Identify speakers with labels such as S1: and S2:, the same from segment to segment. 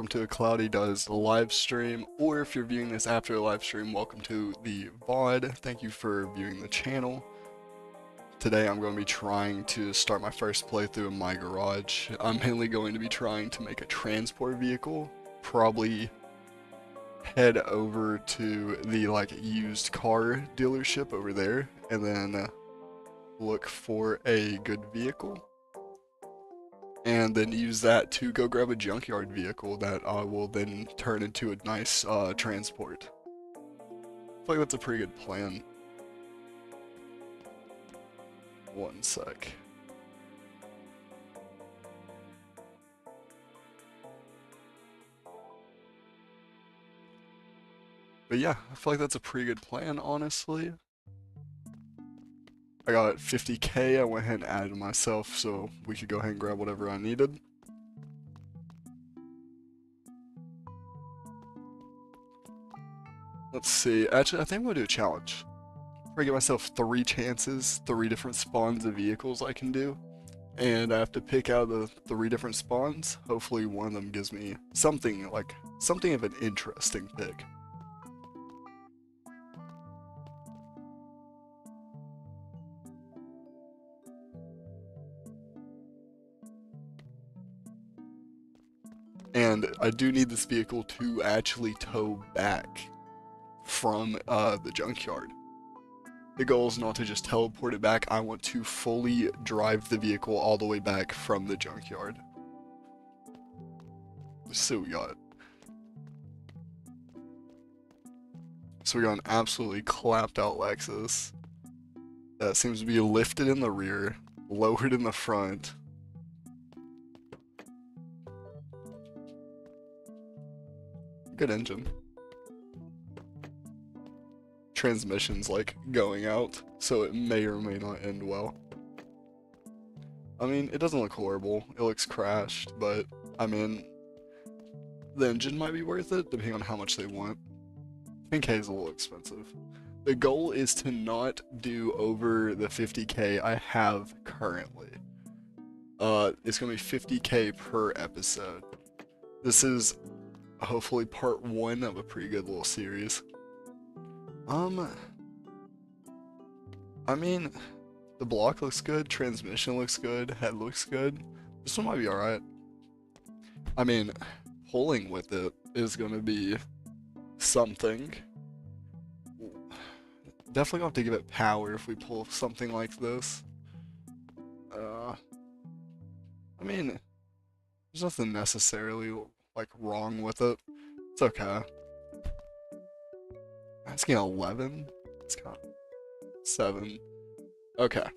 S1: welcome to CloudyDoes live stream, or if you're viewing this after the live stream, welcome to the VOD. Thank you for viewing the channel. Today I'm going to be trying to start my first playthrough in my garage. I'm mainly going to be trying to make a transport vehicle, probably head over to the used car dealership over there, and then look for a good vehicle. And then use that to go grab a junkyard vehicle that I will then turn into a nice transport. I feel like that's a pretty good plan. One sec. But yeah, I feel like that's a pretty good plan, honestly. I got 50k, I went ahead and added myself so we could go ahead and grab whatever I needed. Let's see, actually I think I'm gonna do a challenge. I give myself 3 chances, 3 different spawns of vehicles I can do. And I have to pick out the 3 different spawns. Hopefully one of them gives me something of an interesting pick. And I do need this vehicle to actually tow back from the junkyard. The goal is not to just teleport it back, I want to fully drive the vehicle all the way back from the junkyard. So we got an absolutely clapped out Lexus that seems to be lifted in the rear, lowered in the front. Good engine. Transmission's going out, so it may or may not end well. I mean, it doesn't look horrible. It looks crashed, but I mean, the engine might be worth it depending on how much they want. 10k is a little expensive. The goal is to not do over the 50k I have currently. It's gonna be 50k per episode. This is hopefully part 1 of a pretty good little series. I mean, the block looks good, transmission looks good, head looks good. This one might be alright. I mean, pulling with it is gonna be something. Definitely gonna have to give it power if we pull something like this. I mean, there's nothing necessarily wrong with it. It's okay. It's getting 11. It's got 7. Okay.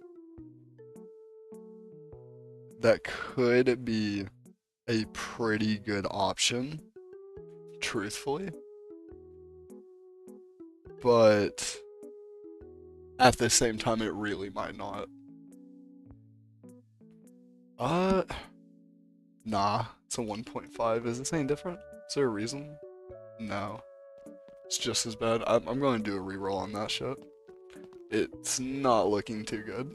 S1: That could be a pretty good option, truthfully. But at the same time, it really might not. Nah, it's a 1.5. Is this any different? Is there a reason? No. It's just as bad. I'm going to do a reroll on that shit. It's not looking too good.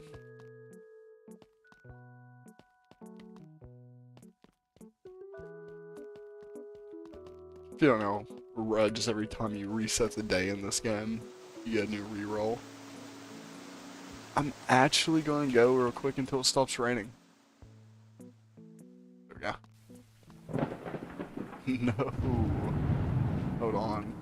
S1: If you don't know, just every time you reset the day in this game, you get a new reroll. I'm actually going to go real quick until it stops raining. There we go. No. Hold on.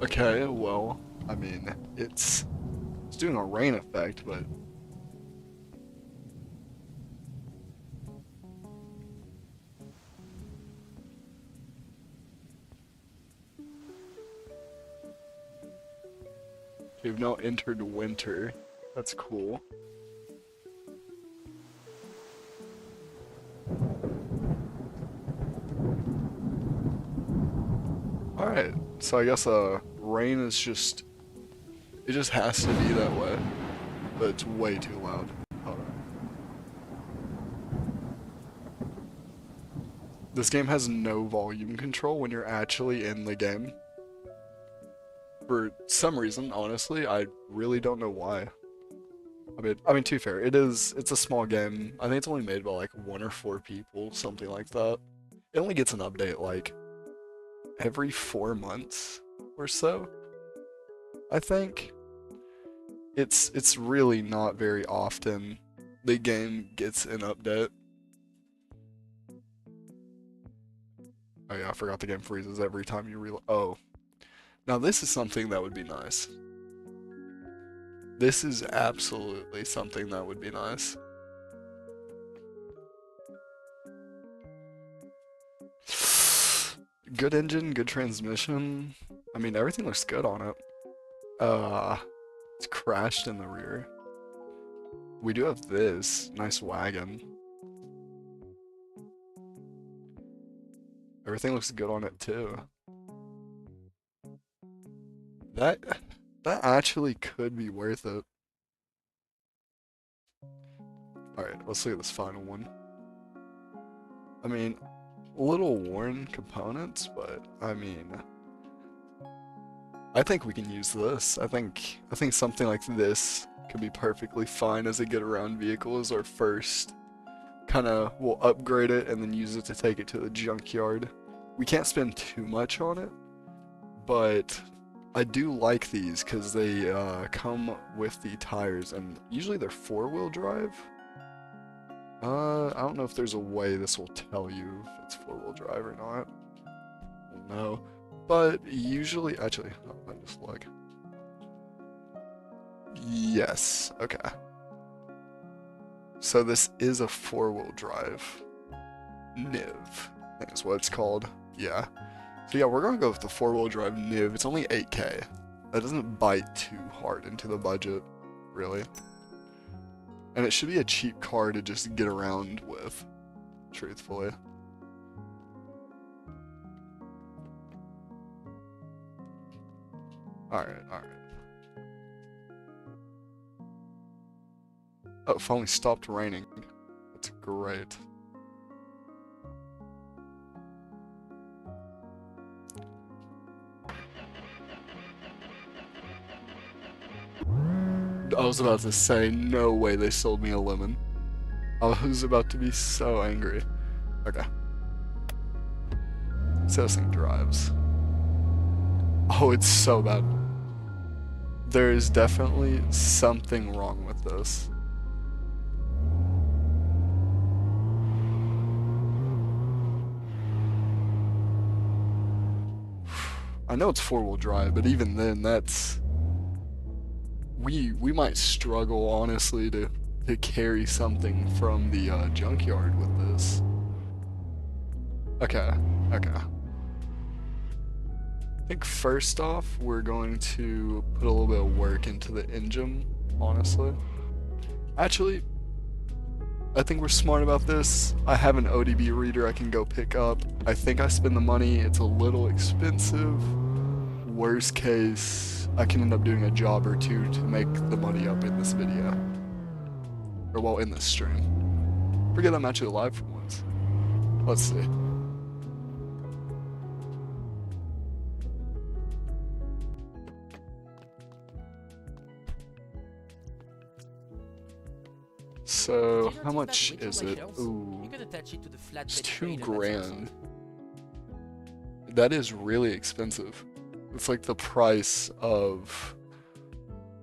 S1: Okay, well, I mean, it's doing a rain effect, but we've now entered winter. That's cool. Alright, so I guess rain is just, it just has to be that way, but it's way too loud. Hold on. This game has no volume control when you're actually in the game. For some reason, honestly, I really don't know why. I mean, to be fair, it's a small game. I think it's only made by like 1 or 4 people, something like that. It only gets an update like every 4 months or so. I think it's really not very often the game gets an update. Oh yeah, I forgot the game freezes every time you reload. Oh, now this is something that would be nice. This is absolutely something that would be nice. Good engine, good transmission. I mean, everything looks good on it. It's crashed in the rear. We do have this nice wagon. Everything looks good on it too. That actually could be worth it. Alright, let's look at this final one. I mean, a little worn components, but I mean, I think we can use this. I think something like this could be perfectly fine as a get-around vehicle as our first. We'll upgrade it and then use it to take it to the junkyard. We can't spend too much on it, but I do like these because they come with the tires, and usually they're 4-wheel drive. I don't know if there's a way this will tell you if it's 4-wheel drive or not. No, but usually, actually, oh, let me just look. Yes, okay. So this is a 4-wheel drive. NIV, I think is what it's called. Yeah. So yeah, we're gonna go with the 4-wheel drive NIV. It's only 8K. That doesn't bite too hard into the budget, really. And it should be a cheap car to just get around with, truthfully. Alright, alright. Oh, it finally stopped raining. That's great. I was about to say, no way they sold me a lemon. I was about to be so angry. Okay. So this thing drives. Oh, it's so bad. There is definitely something wrong with this. I know it's 4-wheel drive, but even then, that's... We might struggle, honestly, to carry something from the junkyard with this. Okay, okay. I think first off, we're going to put a little bit of work into the engine, honestly. Actually, I think we're smart about this. I have an ODB reader I can go pick up. I think I spend the money. It's a little expensive. Worst case, I can end up doing a job or two to make the money up in this video. Or, well, in this stream. Forget I'm actually live for once. Let's see. So, how much is it? Ooh, it's $2,000. That is really expensive. It's like the price of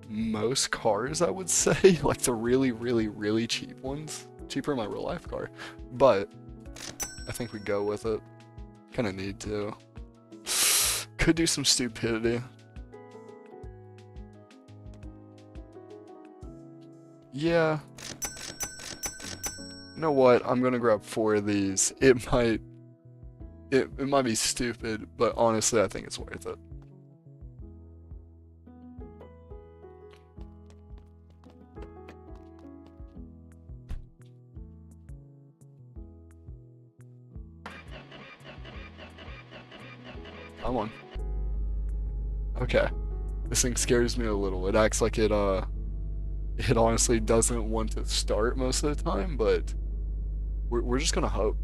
S1: most cars, I would say. Like the really, really, really cheap ones. Cheaper than my real life car. But I think we go with it. Kind of need to. Could do some stupidity. Yeah. You know what? I'm gonna grab 4 of these. It might be stupid, but honestly, I think it's worth it. Come on. Okay. This thing scares me a little. It acts like it honestly doesn't want to start most of the time, but we're just gonna hope.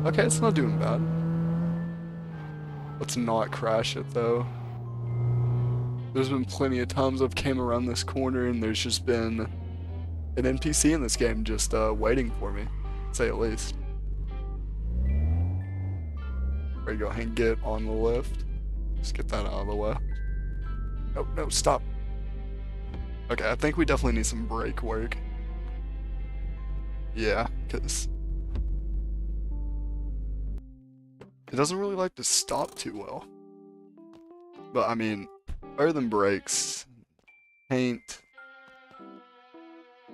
S1: Okay, it's not doing bad. Let's not crash it though. There's been plenty of times I've came around this corner and there's just been an NPC in this game just waiting for me, to say at least. Ready to go ahead and get on the lift. Just get that out of the way. Oh, no, stop. Okay, I think we definitely need some brake work. Yeah, because it doesn't really like to stop too well. But I mean, other than brakes, paint,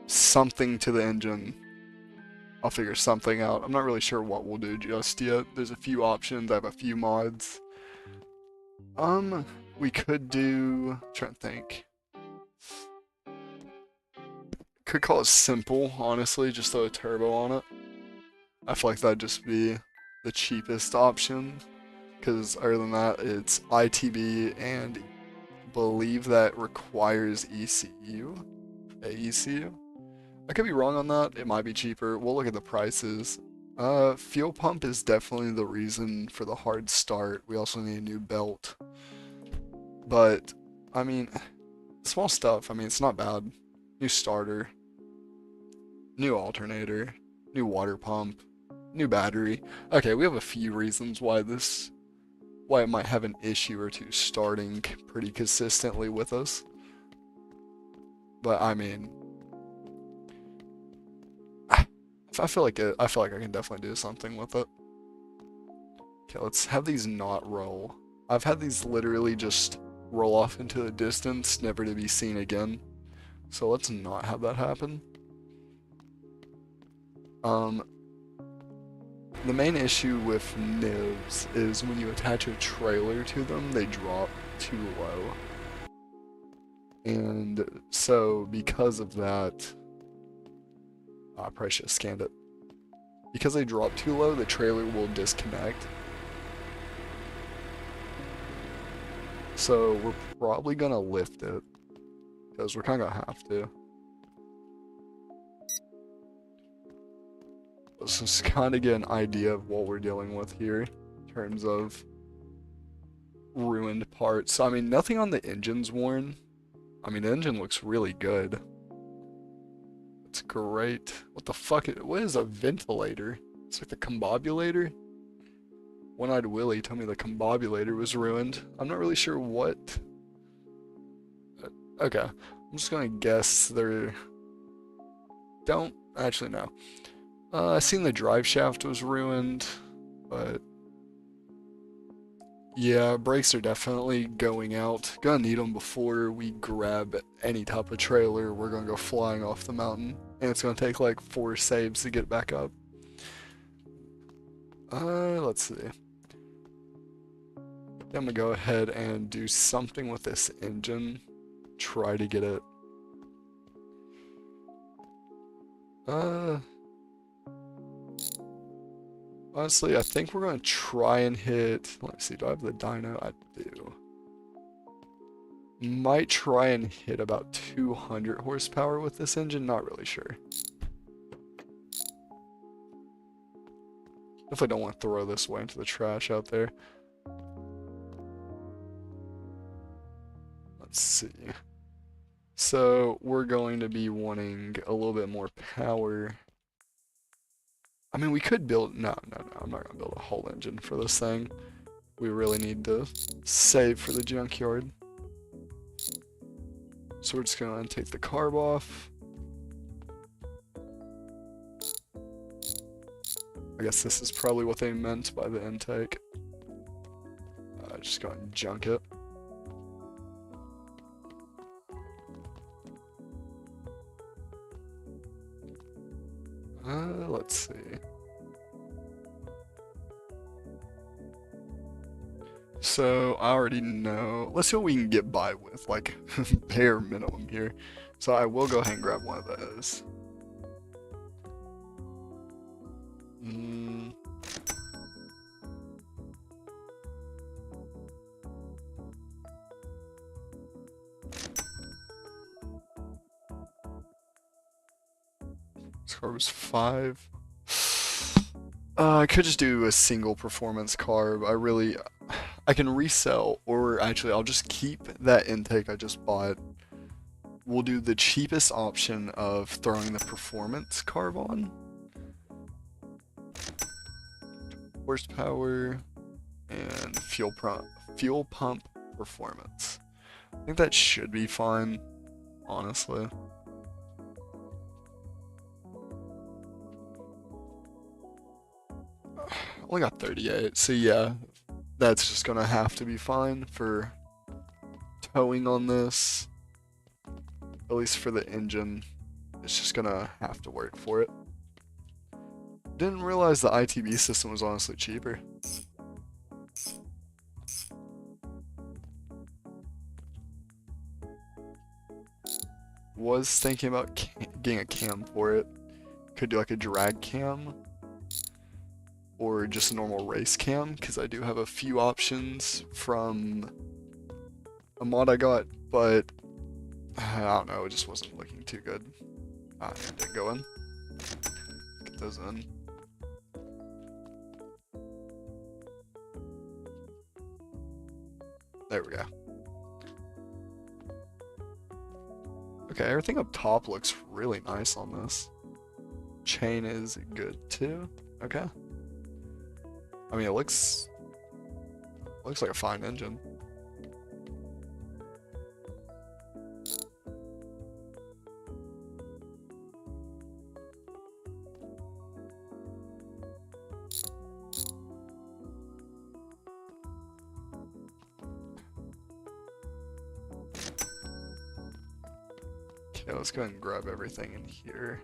S1: something to the engine, I'll figure something out. I'm not really sure what we'll do just yet. There's a few options. I have a few mods. We could do, trying to think. Could call it simple, honestly, just throw a turbo on it. I feel like that'd just be the cheapest option, because other than that, it's ITB and believe that requires ECU, AECU. I could be wrong on that. It might be cheaper. We'll look at the prices. Fuel pump is definitely the reason for the hard start. We also need a new belt. But, I mean, small stuff. I mean, it's not bad. New starter. New alternator. New water pump. New battery. Okay, we have a few reasons why it might have an issue or two starting pretty consistently with us. But, I mean, I feel like I can definitely do something with it. Okay, let's have these not roll. I've had these literally just roll off into the distance, never to be seen again. So let's not have that happen. The main issue with nibs is when you attach a trailer to them, they drop too low. And so because of that, I probably should have scanned it. Because they drop too low, the trailer will disconnect. So we're probably gonna lift it, because we're kind of gonna have to. Let's just kind of get an idea of what we're dealing with here in terms of ruined parts. I mean, nothing on the engine's worn. I mean, the engine looks really good. It's great. What the fuck? What is a ventilator? It's like the combobulator? One-Eyed Willie told me the combobulator was ruined. I'm not really sure what. Okay. I'm just gonna guess they're... Don't actually know. I seen the drive shaft was ruined, but yeah, brakes are definitely going out. Gonna need them before we grab any type of trailer. We're gonna go flying off the mountain, and it's gonna take like 4 saves to get back up. Let's see. I'm gonna go ahead and do something with this engine. Try to get it. Honestly, I think we're gonna try and hit. Let me see. Do I have the dyno? I do. Might try and hit about 200 horsepower with this engine. Not really sure. Definitely don't want to throw this way into the trash out there. Let's see. So we're going to be wanting a little bit more power. I mean, we could build... No, I'm not going to build a whole engine for this thing. We really need to save for the junkyard. So we're just going to take the carb off. I guess this is probably what they meant by the intake. Just go and junk it. Let's see. So I already know. Let's see what we can get by with, like bare minimum here. So I will go ahead and grab one of those. This car was 5. I could just do a single performance carb. I can resell, or actually I'll just keep that intake I just bought. We'll do the cheapest option of throwing the performance carb on. Horsepower and fuel pump performance. I think that should be fine, honestly. Only got 38, so yeah, that's just gonna have to be fine for towing on this. At least for the engine, it's just gonna have to work for it. Didn't realize the ITB system was honestly cheaper. Was thinking about getting a cam for it. Could do like a drag cam or just a normal race cam, because I do have a few options from a mod I got, but I don't know, it just wasn't looking too good. It didn't go in. Get those in. There we go. Okay, everything up top looks really nice on this. Chain is good too. Okay. I mean, it looks like a fine engine. Okay, let's go ahead and grab everything in here.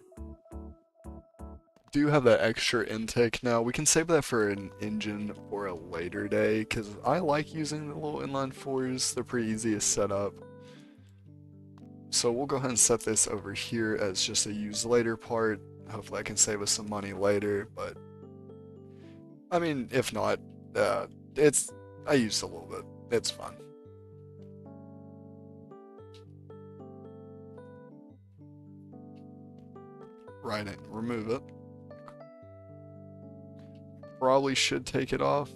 S1: Do have that extra intake now. We can save that for an engine for a later day, because I like using the little inline fours. They're pretty easy to set up. So we'll go ahead and set this over here as just a use later part. Hopefully I can save us some money later, but I mean, if not, I used a little bit. It's fun. Right in, remove it. Probably should take it off.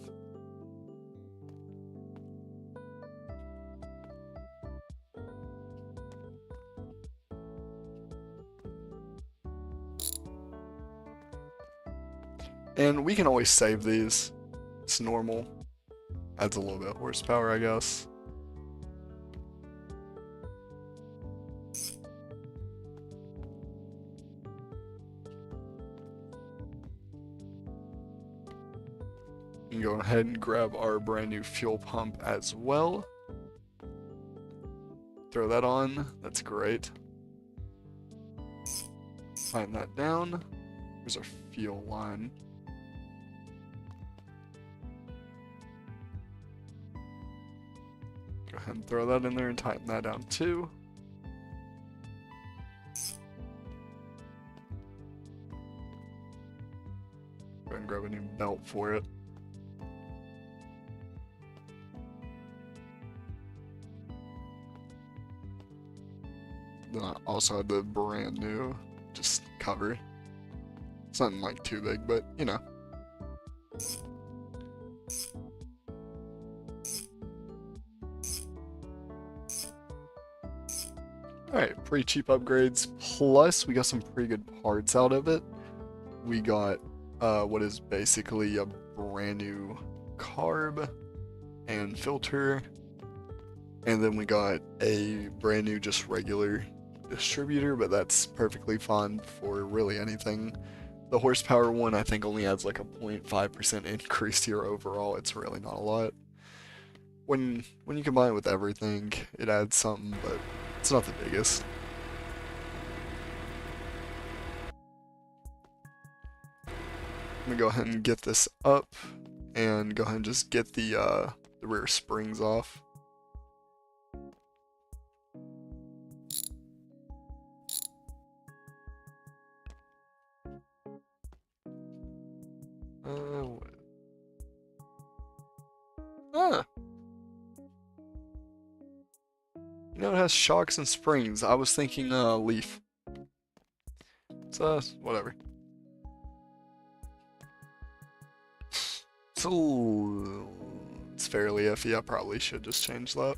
S1: And we can always save these. It's normal. Adds a little bit of horsepower, I guess. And go ahead and grab our brand new fuel pump as well. Throw that on. That's great. Tighten that down. Here's our fuel line. Go ahead and throw that in there and tighten that down too. Go ahead and grab a new belt for it. Then I also had the brand new just cover. It's nothing like too big, but you know. Alright, pretty cheap upgrades, plus we got some pretty good parts out of it. We got what is basically a brand new carb and filter, and then we got a brand new just regular distributor, but that's perfectly fine for really anything. The horsepower one I think only adds like a 0.5% increase to your overall. It's really not a lot. When you combine it with everything, it adds something, but it's not the biggest. I'm gonna go ahead and get this up and go ahead and just get the rear springs off. You know, it has shocks and springs. I was thinking leaf. So, whatever. It's fairly iffy. I probably should just change that.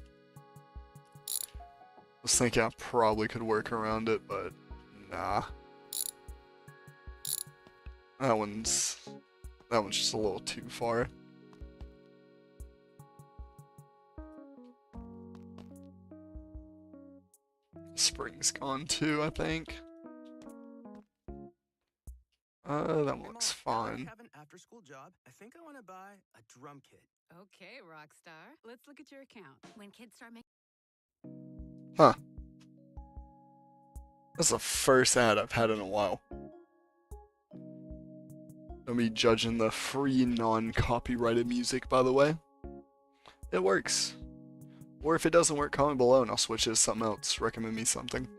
S1: I was thinking I probably could work around it, but nah. That one's just a little too far. Spring's gone too, I think. That one looks fine.
S2: I have an after-school job. I think I want to buy a drum kit.
S3: Okay, Rockstar. Let's look at your account. When kids start making...
S1: Huh. That's the first ad I've had in a while. Don't be judging the free non-copyrighted music, by the way. It works. Or if it doesn't work, comment below and I'll switch it to something else. Recommend me something.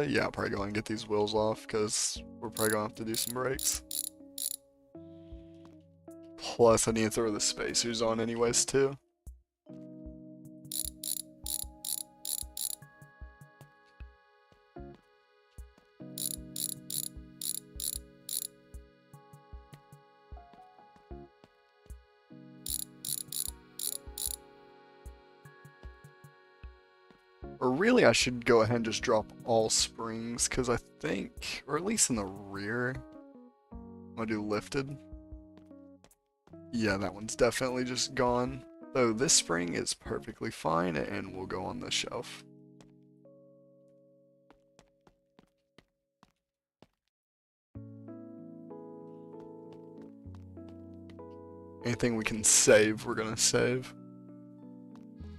S1: Yeah, I'll probably go and get these wheels off because we're probably gonna have to do some brakes. Plus, I need to throw the spacers on anyways too. Or really, I should go ahead and just drop all springs, because I think, or at least in the rear, I'm gonna do lifted. Yeah, that one's definitely just gone. Though this spring is perfectly fine and will go on the shelf. Anything we can save, we're gonna save.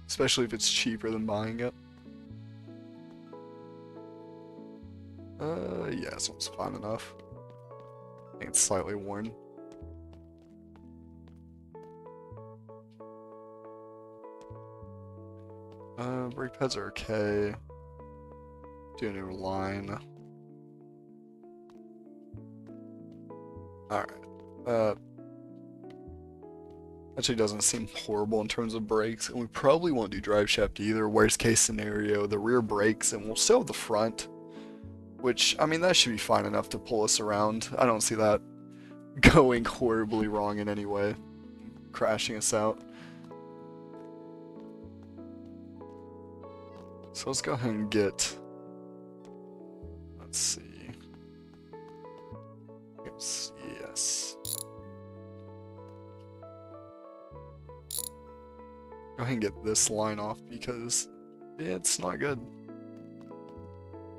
S1: Especially if it's cheaper than buying it. Yeah, this one's fine enough. I think it's slightly worn. Brake pads are okay. Do a new line. Alright. Actually doesn't seem horrible in terms of brakes, and we probably won't do drive shaft either. Worst case scenario, the rear brakes, and we'll still have the front. Which, I mean, that should be fine enough to pull us around. I don't see that going horribly wrong in any way. Crashing us out. So let's go ahead and get... Let's see. Yes. Go ahead and get this line off because it's not good.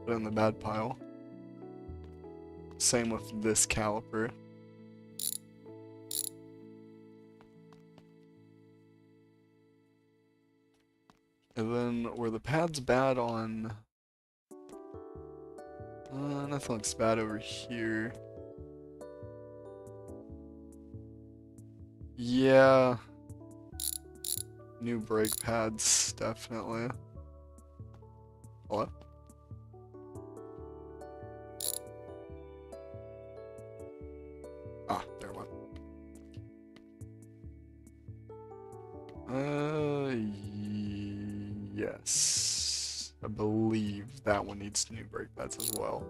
S1: Put it in the bad pile. Same with this caliper. And then where the pad's bad on... nothing looks bad over here. Yeah. New brake pads, definitely. Hello? Ah, there it went. Yes. I believe that one needs new brake pads as well.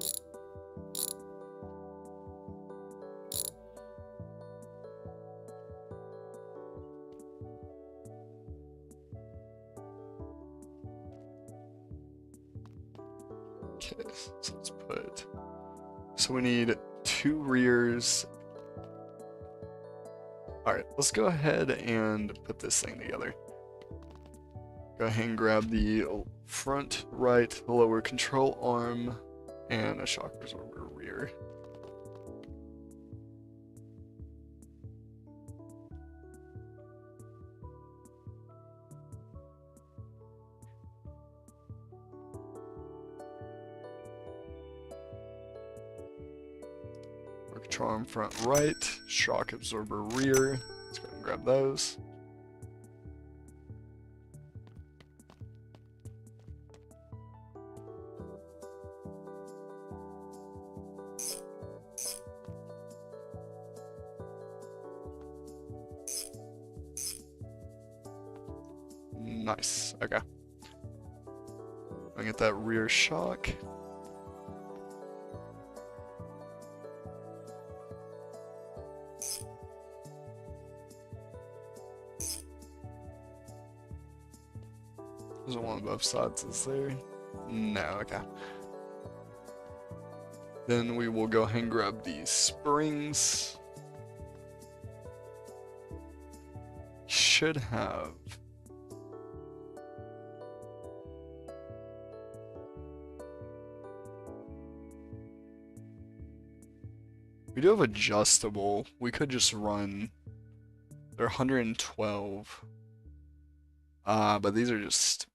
S1: Okay, so let's put... So we need 2 rears. Alright, let's go ahead and put this thing together. Go ahead and grab the front right lower control arm and a shock absorber rear. Control arm front right, shock absorber rear. Let's go ahead and grab those. Nice, okay. I get that rear shock. There's one on both sides, is there? No, okay. Then we will go ahead and grab these springs. Should have. We do have adjustable. We could just run. They're 112. But these are just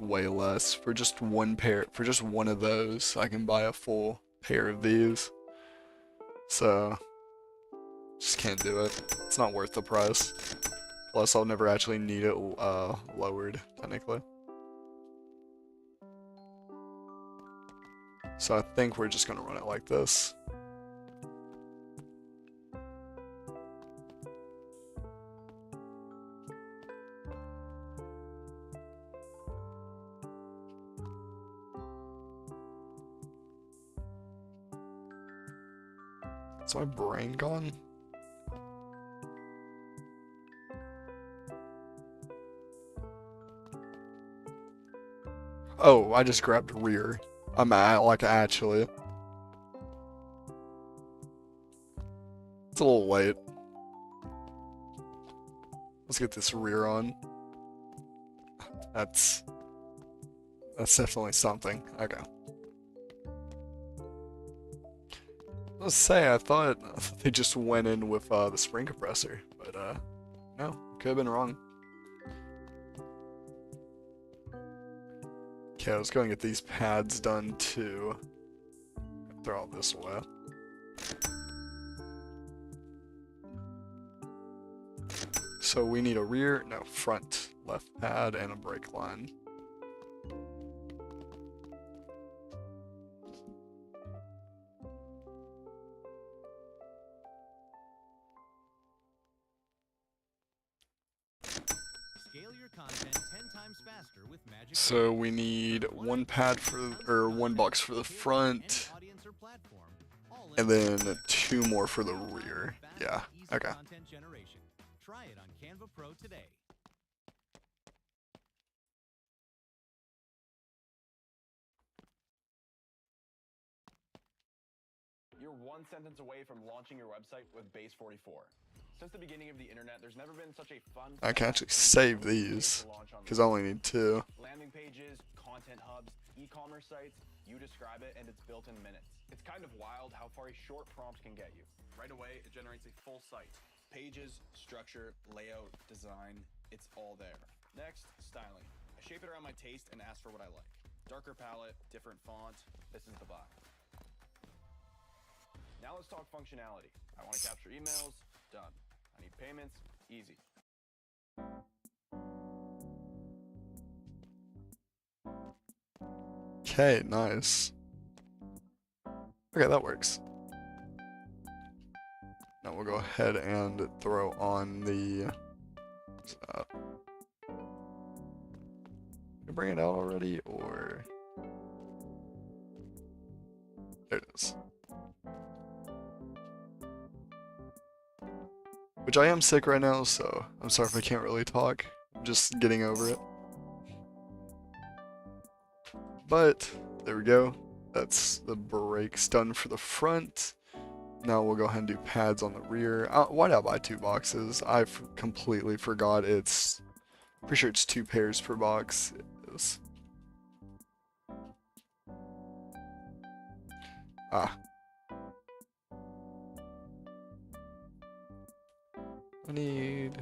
S1: way less. For just one pair, for just one of those, I can buy a full pair of these. So just can't do it. It's not worth the price. Plus, I'll never actually need it lowered, technically. So I think we're just gonna run it like this. Is my brain gone? Oh, I just grabbed rear. I'm at, like, actually. It's a little late. Let's get this rear on. That's definitely something. Okay. Let's say I thought they just went in with the spring compressor, but no, could have been wrong. Okay, I was going to get these pads done too. Throw all this away. So we need a front left pad and a brake line. So we need one pad or one box for the front, and then 2 more for the rear. Yeah, okay.
S2: Try it on Canva Pro today.
S4: You're one sentence away from launching your website with Base 44. Since the beginning of the internet, there's never been such a fun...
S1: I can actually save these, because I only need 2.
S4: Landing pages, content hubs, e-commerce sites, you describe it and it's built in minutes. It's kind of wild how far a short prompt can get you. Right away, it generates a full site. Pages, structure, layout, design, it's all there. Next, styling. I shape it around my taste and ask for what I like. Darker palette, different font, this is the vibe. Now let's talk functionality. I want to capture emails, done. I need payments, easy.
S1: Okay, nice. Okay, that works. Now we'll go ahead and throw on the... Did I bring it out already, or... There it is. Which I am sick right now, so I'm sorry if I can't really talk. I'm just getting over it. But, there we go. That's the brakes done for the front. Now we'll go ahead and do pads on the rear. Why did I buy 2 boxes? I completely forgot it's... Pretty sure it's 2 pairs per box. Ah. I need...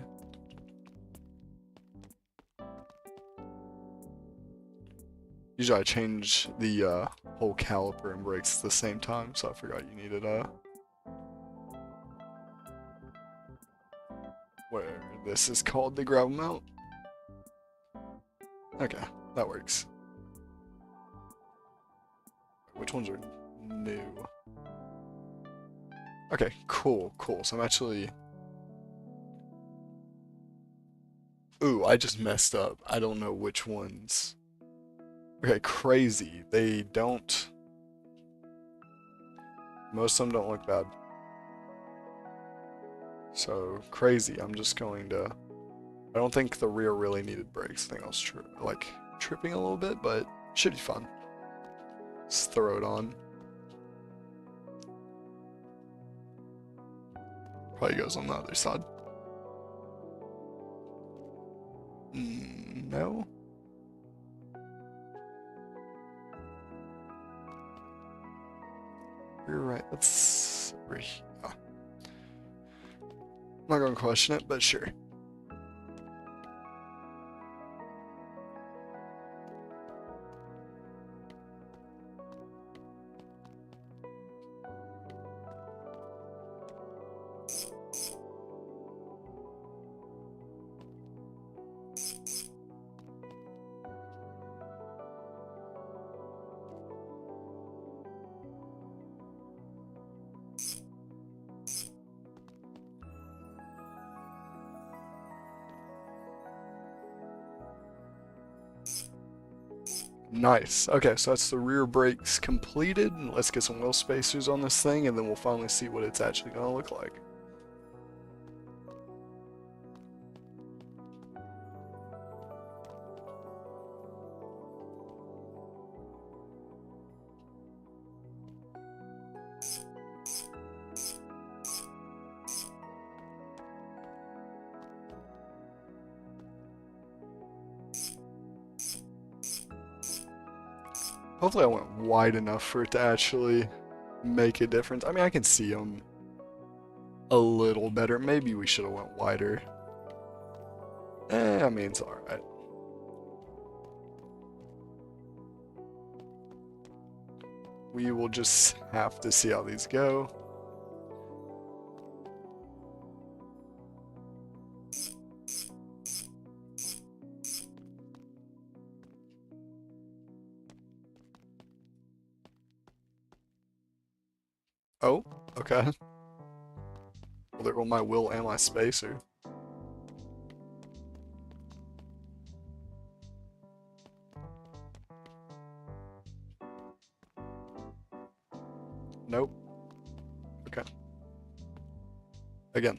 S1: Usually I change the whole caliper and brakes at the same time, so I forgot you needed where this is called the gravel mount. Okay, that works. Which ones are new? Okay, cool. So I'm actually... Ooh, I just messed up. I don't know which ones. Okay, crazy. They don't... Most of them don't look bad. So, crazy. I'm just going to I don't think the rear really needed brakes. I think I was tripping a little bit, but should be fun. Let's throw it on. Probably goes on the other side. No. You're right. Let's. I'm not gonna question it, but sure. Nice. Okay, so that's the rear brakes completed. Let's get some wheel spacers on this thing, and then we'll finally see what it's actually going to look like. Hopefully I went wide enough for it to actually make a difference. I mean, I can see them a little better. Maybe we should have went wider. I mean, it's alright. We will just have to see how these go. Oh, okay. Well, there go my wheel and my spacer. Nope. Okay. Again.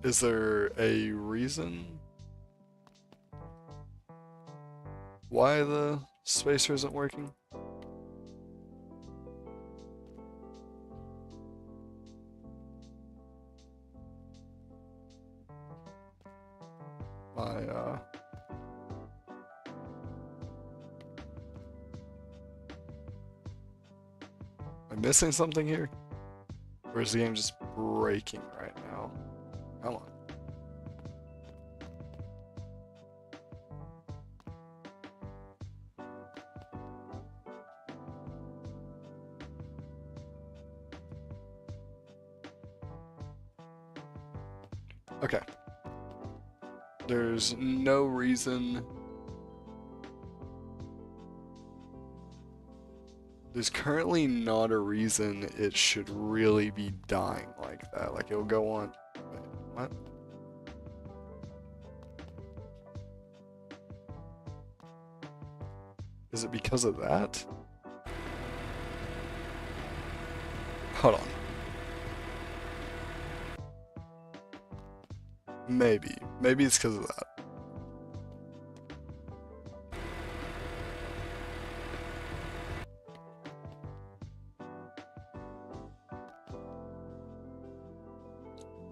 S1: Is there a reason why the spacer isn't working? Am I missing something here? Or is the game just breaking right now? Come on. Okay. There's no reason. There's currently not a reason it should really be dying like that. Like it'll go on. Wait, what? Is it because of that? Hold on. Maybe. Maybe it's because of that.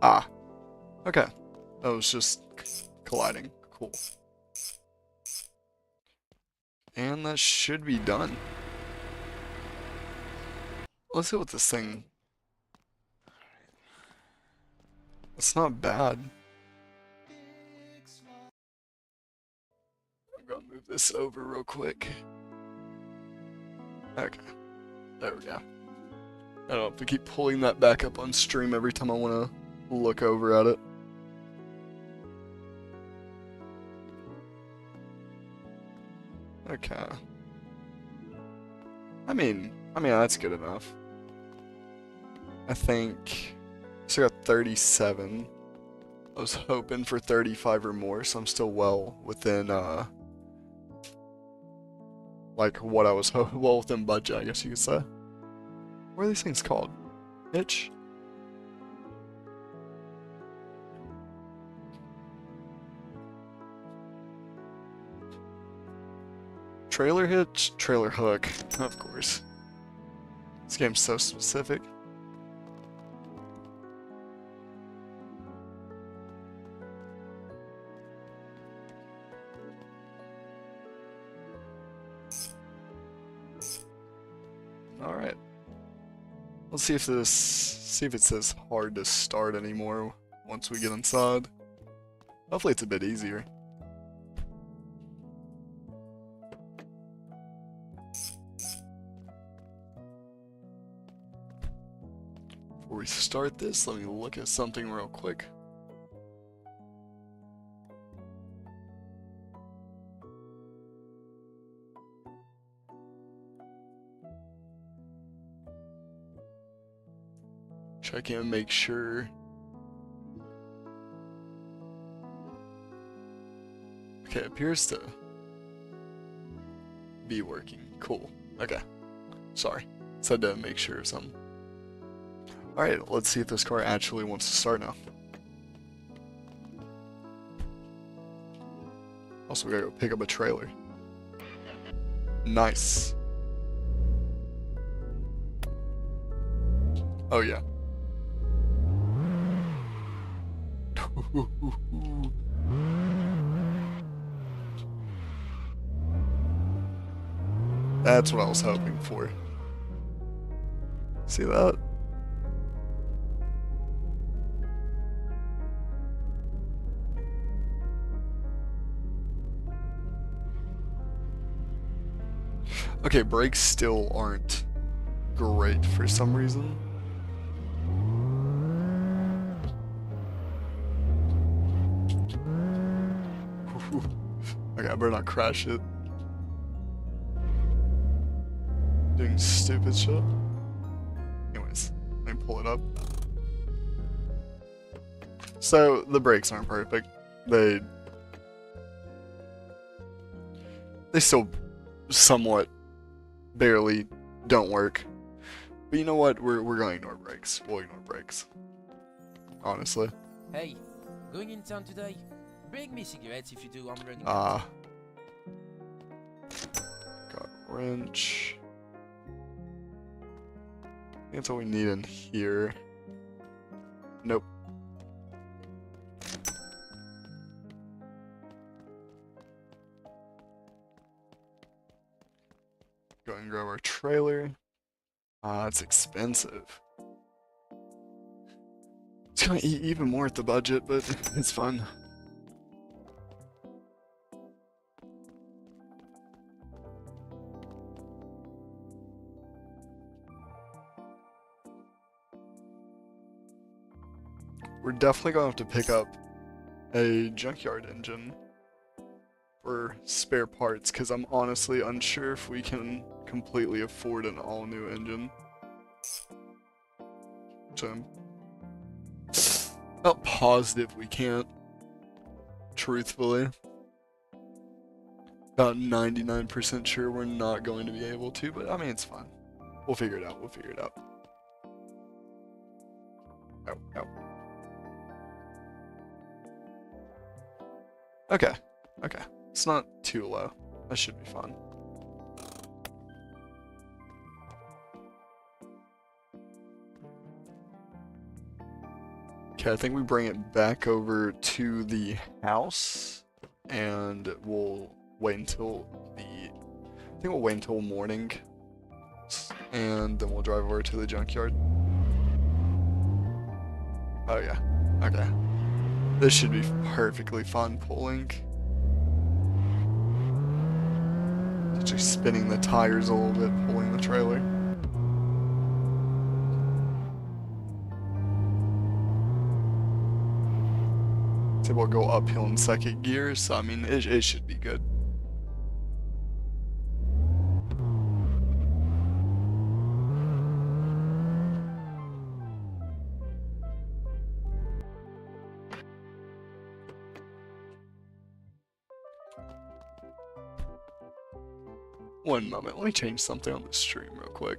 S1: Ah. Okay. That was just colliding. Cool. And that should be done. Let's see what this thing... It's not bad. I'm gonna move this over real quick. Okay. There we go. I don't have to keep pulling that back up on stream every time I want to look over at it. Okay. I mean that's good enough. I think so. I got 37. I was hoping for 35 or more, so I'm still well within like what I was well within budget, I guess you could say. What are these things called? Itch? Trailer hitch, trailer hook, of course. This game's so specific. Alright. Let's see if it says hard to start anymore once we get inside. Hopefully it's a bit easier. Before we start this, let me look at something real quick. Check in and make sure. Okay, appears to be working. Cool. Okay. Sorry. Said to make sure of something. Alright, let's see if this car actually wants to start now. Also, we gotta go pick up a trailer. Nice. Oh, yeah. That's what I was hoping for. See that? Okay, brakes still aren't great for some reason. Okay, I better not crash it. Doing stupid shit. Anyways, let me pull it up. So, the brakes aren't perfect. They still somewhat barely don't work. But you know what? We're gonna ignore brakes. We'll ignore brakes. Honestly.
S5: Hey, going in town today? Bring me cigarettes if you do, I'm running out.
S1: Got a wrench. I think that's all we need in here. Nope. Go ahead and grab our trailer. It's expensive. It's gonna eat even more at the budget, but it's fun. We're definitely gonna have to pick up a junkyard engine for spare parts, because I'm honestly unsure if we can completely afford an all-new engine. So I'm not positive we can't, truthfully. About 99% sure we're not going to be able to, but I mean, it's fine. We'll figure it out, we'll figure it out. Ow, ow. Okay, okay. It's not too low. That should be fun. Okay, I think we bring it back over to the house, and we'll wait until we'll wait until morning, and then we'll drive over to the junkyard. Oh yeah, okay. This should be perfectly fun pulling. Just spinning the tires a little bit, pulling the trailer. So we'll go uphill in second gear, so I mean, it should be good. One moment, let me change something on the stream real quick.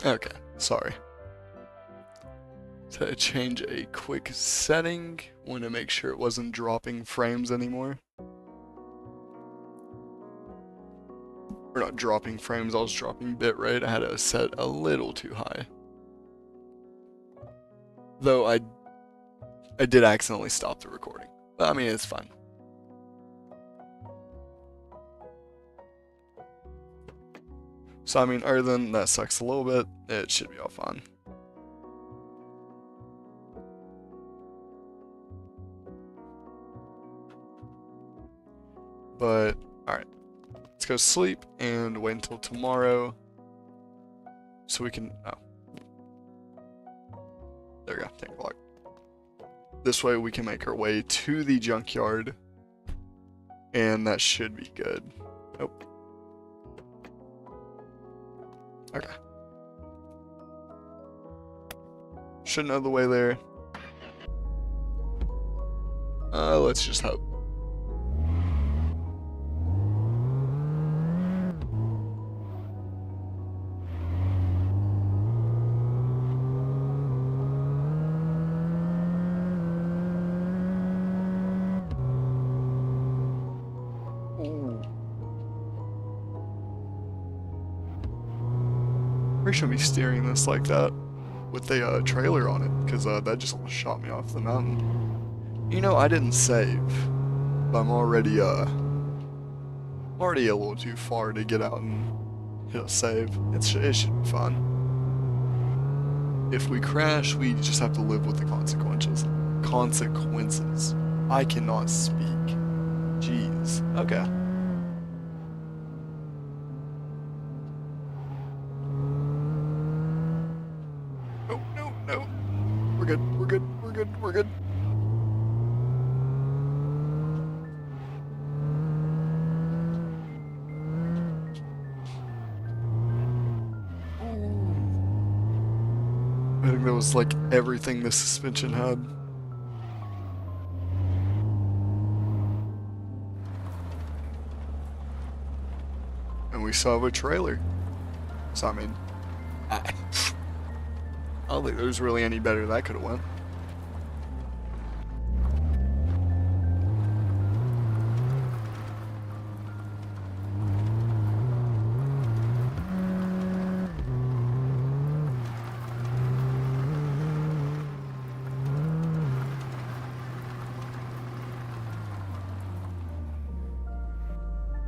S1: Okay, sorry. To change a quick setting, want to make sure it wasn't dropping frames anymore. Or not dropping frames, I was dropping bitrate. I had it set a little too high. Though I did accidentally stop the recording. But I mean, it's fine. So I mean, other than that sucks a little bit, it should be all fine. But, alright. Let's go sleep and wait until tomorrow. So we can, oh. There we go, 10 o'clock. This way we can make our way to the junkyard. And that should be good. Nope. Okay. Should know the way there. Let's just hope. We shouldn't be steering this like that with a trailer on it, because that just almost shot me off the mountain. You know, I didn't save, but I'm already a little too far to get out and hit a save. It should be fun. If we crash, we just have to live with the consequences. Consequences. I cannot speak. Jeez. Okay. No. We're good. I think that was like everything the suspension had. And we saw a trailer. So I mean, I don't think there's really any better that could have went.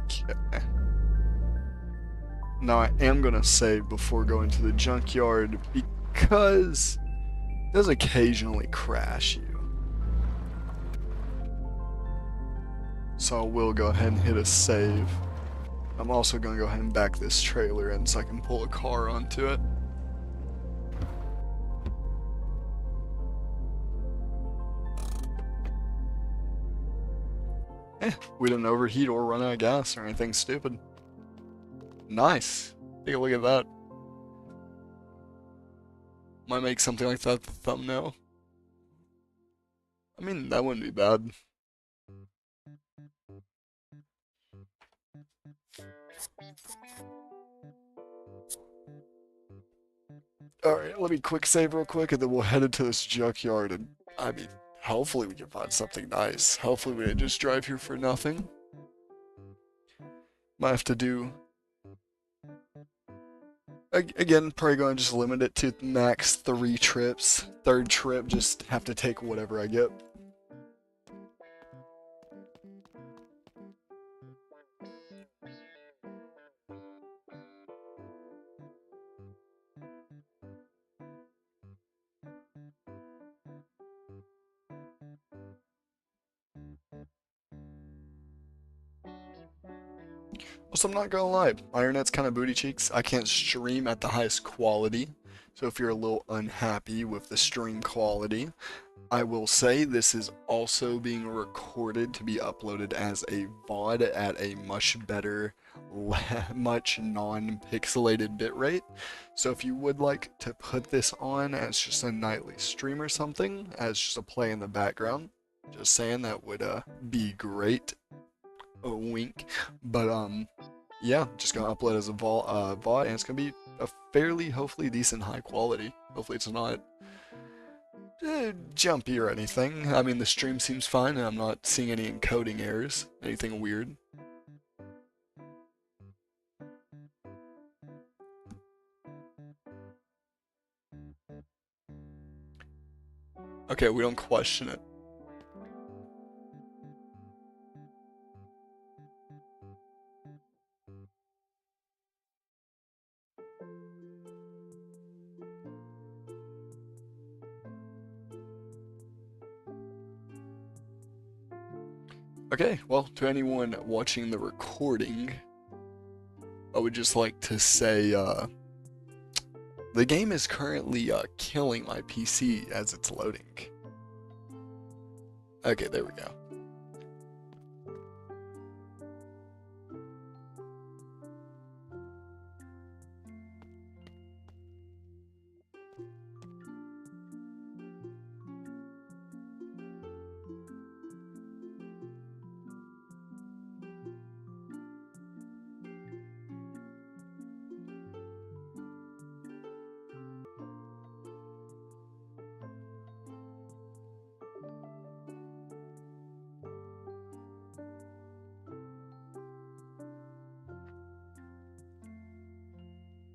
S1: Okay. Now I am gonna save before going to the junkyard because it does occasionally crash you. So I will go ahead and hit a save. I'm also gonna go ahead and back this trailer in so I can pull a car onto it. We didn't overheat or run out of gas or anything stupid. Nice. Take a look at that. Might make something like that the thumbnail. I mean, that wouldn't be bad. Alright, let me quick save real quick and then we'll head into this junkyard and, I mean, hopefully we can find something nice. Hopefully we didn't just drive here for nothing. Might have to do... Again, probably going to just limit it to max 3 trips. Third trip, just have to take whatever I get. Also, I'm not gonna lie, my internet's kind of booty cheeks. I can't stream at the highest quality, so if you're a little unhappy with the stream quality, I will say this is also being recorded to be uploaded as a VOD at a much better, much non-pixelated bitrate. So if you would like to put this on as just a nightly stream or something, as just a play in the background, just saying that would be great. A wink. But yeah, just gonna upload as a VOD and it's gonna be a fairly, hopefully decent high quality. Hopefully it's not jumpy or anything. I mean, the stream seems fine, and I'm not seeing any encoding errors, anything weird. Okay, we don't question it. Okay, well, to anyone watching the recording, I would just like to say, the game is currently killing my PC as it's loading. Okay, there we go.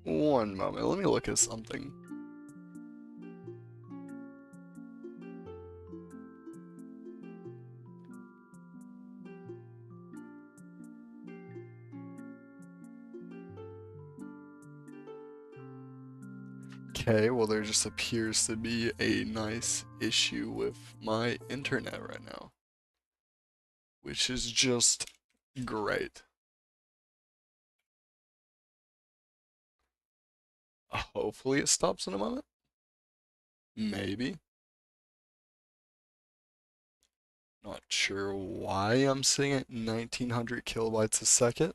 S1: One moment, let me look at something. Okay, well there just appears to be a nice issue with my internet right now, which is just great. Hopefully it stops in a moment. Maybe. Not sure why I'm sitting at 1900 kilobytes a second.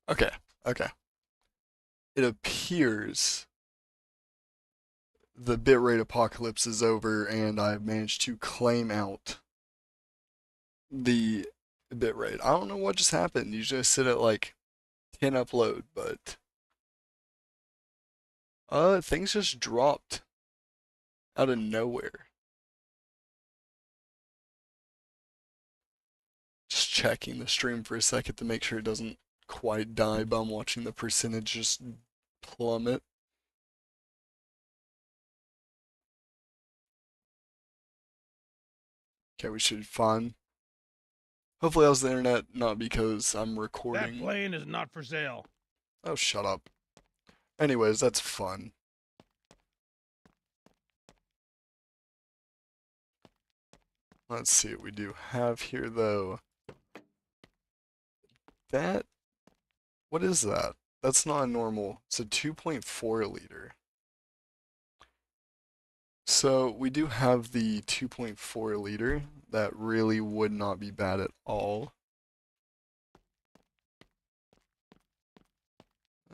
S1: Okay, okay. It appears the bitrate apocalypse is over and I've managed to claim out the bitrate. I don't know what just happened. You just sit at like 10 upload, but things just dropped out of nowhere. Just checking the stream for a second to make sure it doesn't quite die, but I'm watching the percentage just plummet. Okay, we should be fine. Hopefully that was the internet, not because I'm recording.
S6: That plane is not for sale.
S1: Oh, shut up. Anyways, that's fun. Let's see what we do have here, though. That, what is that? That's not normal. It's a 2.4 liter. So we do have the 2.4 liter that really would not be bad at all.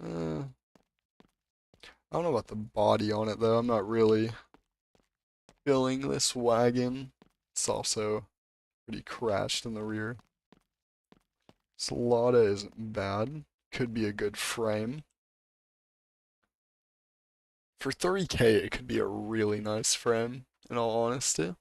S1: I don't know about the body on it though. I'm not really feeling this wagon. It's also pretty crashed in the rear. This Lada isn't bad. Could be a good frame. For 30K, it could be a really nice frame, in all honesty.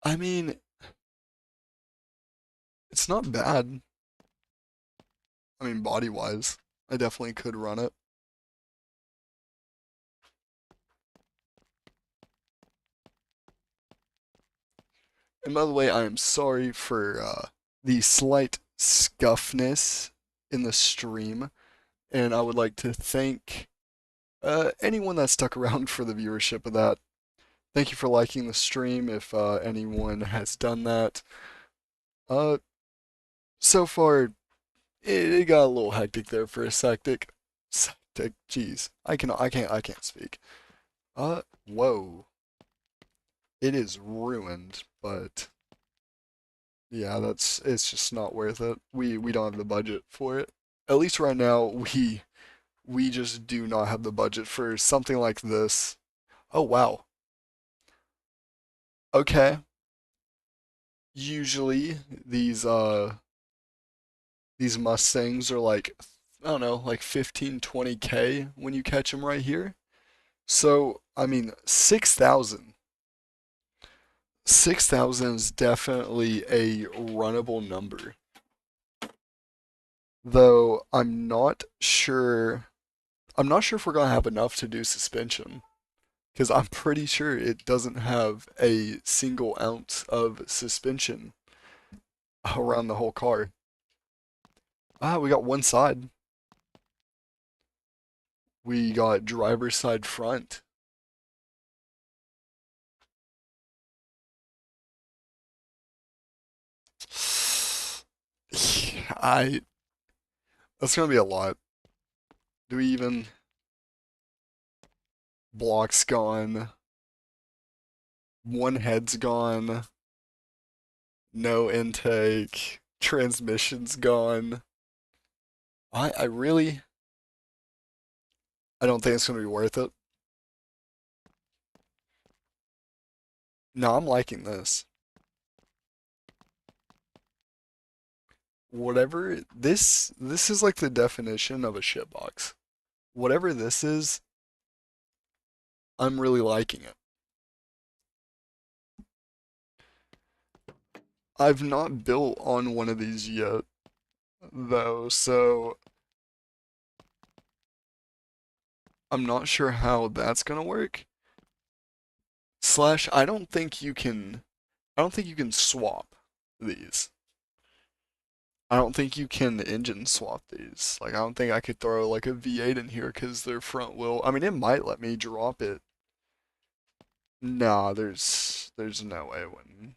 S1: I mean, it's not bad. I mean, body-wise, I definitely could run it. And by the way, I am sorry for the slight scuffness in the stream, and I would like to thank anyone that stuck around for the viewership of that. Thank you for liking the stream if anyone has done that. So far, it got a little hectic there for a sectic. Sectic, jeez, I can't speak. Whoa. It is ruined, but yeah, it's just not worth it. We don't have the budget for it. At least right now, we just do not have the budget for something like this. Oh wow. Okay. Usually these Mustangs are like, I don't know, like 15, 20K when you catch them right here. So, I mean, 6,000. 6,000 is definitely a runnable number. Though I'm not sure if we're gonna have enough to do suspension. Because I'm pretty sure it doesn't have a single ounce of suspension around the whole car. Ah, we got one side. We got driver's side front. That's gonna be a lot. Do we even... Block's gone. One head's gone. No intake. Transmission's gone. I don't think it's gonna be worth it. No, I'm liking this. Whatever this is like the definition of a shitbox. Whatever this is, I'm really liking it. I've not built on one of these yet, though, so I'm not sure how that's gonna work. Slash, I don't think you can swap these. I don't think you can engine swap these. Like, I don't think I could throw like a V8 in here because they're front wheel. I mean, it might let me drop it. Nah, there's no way when.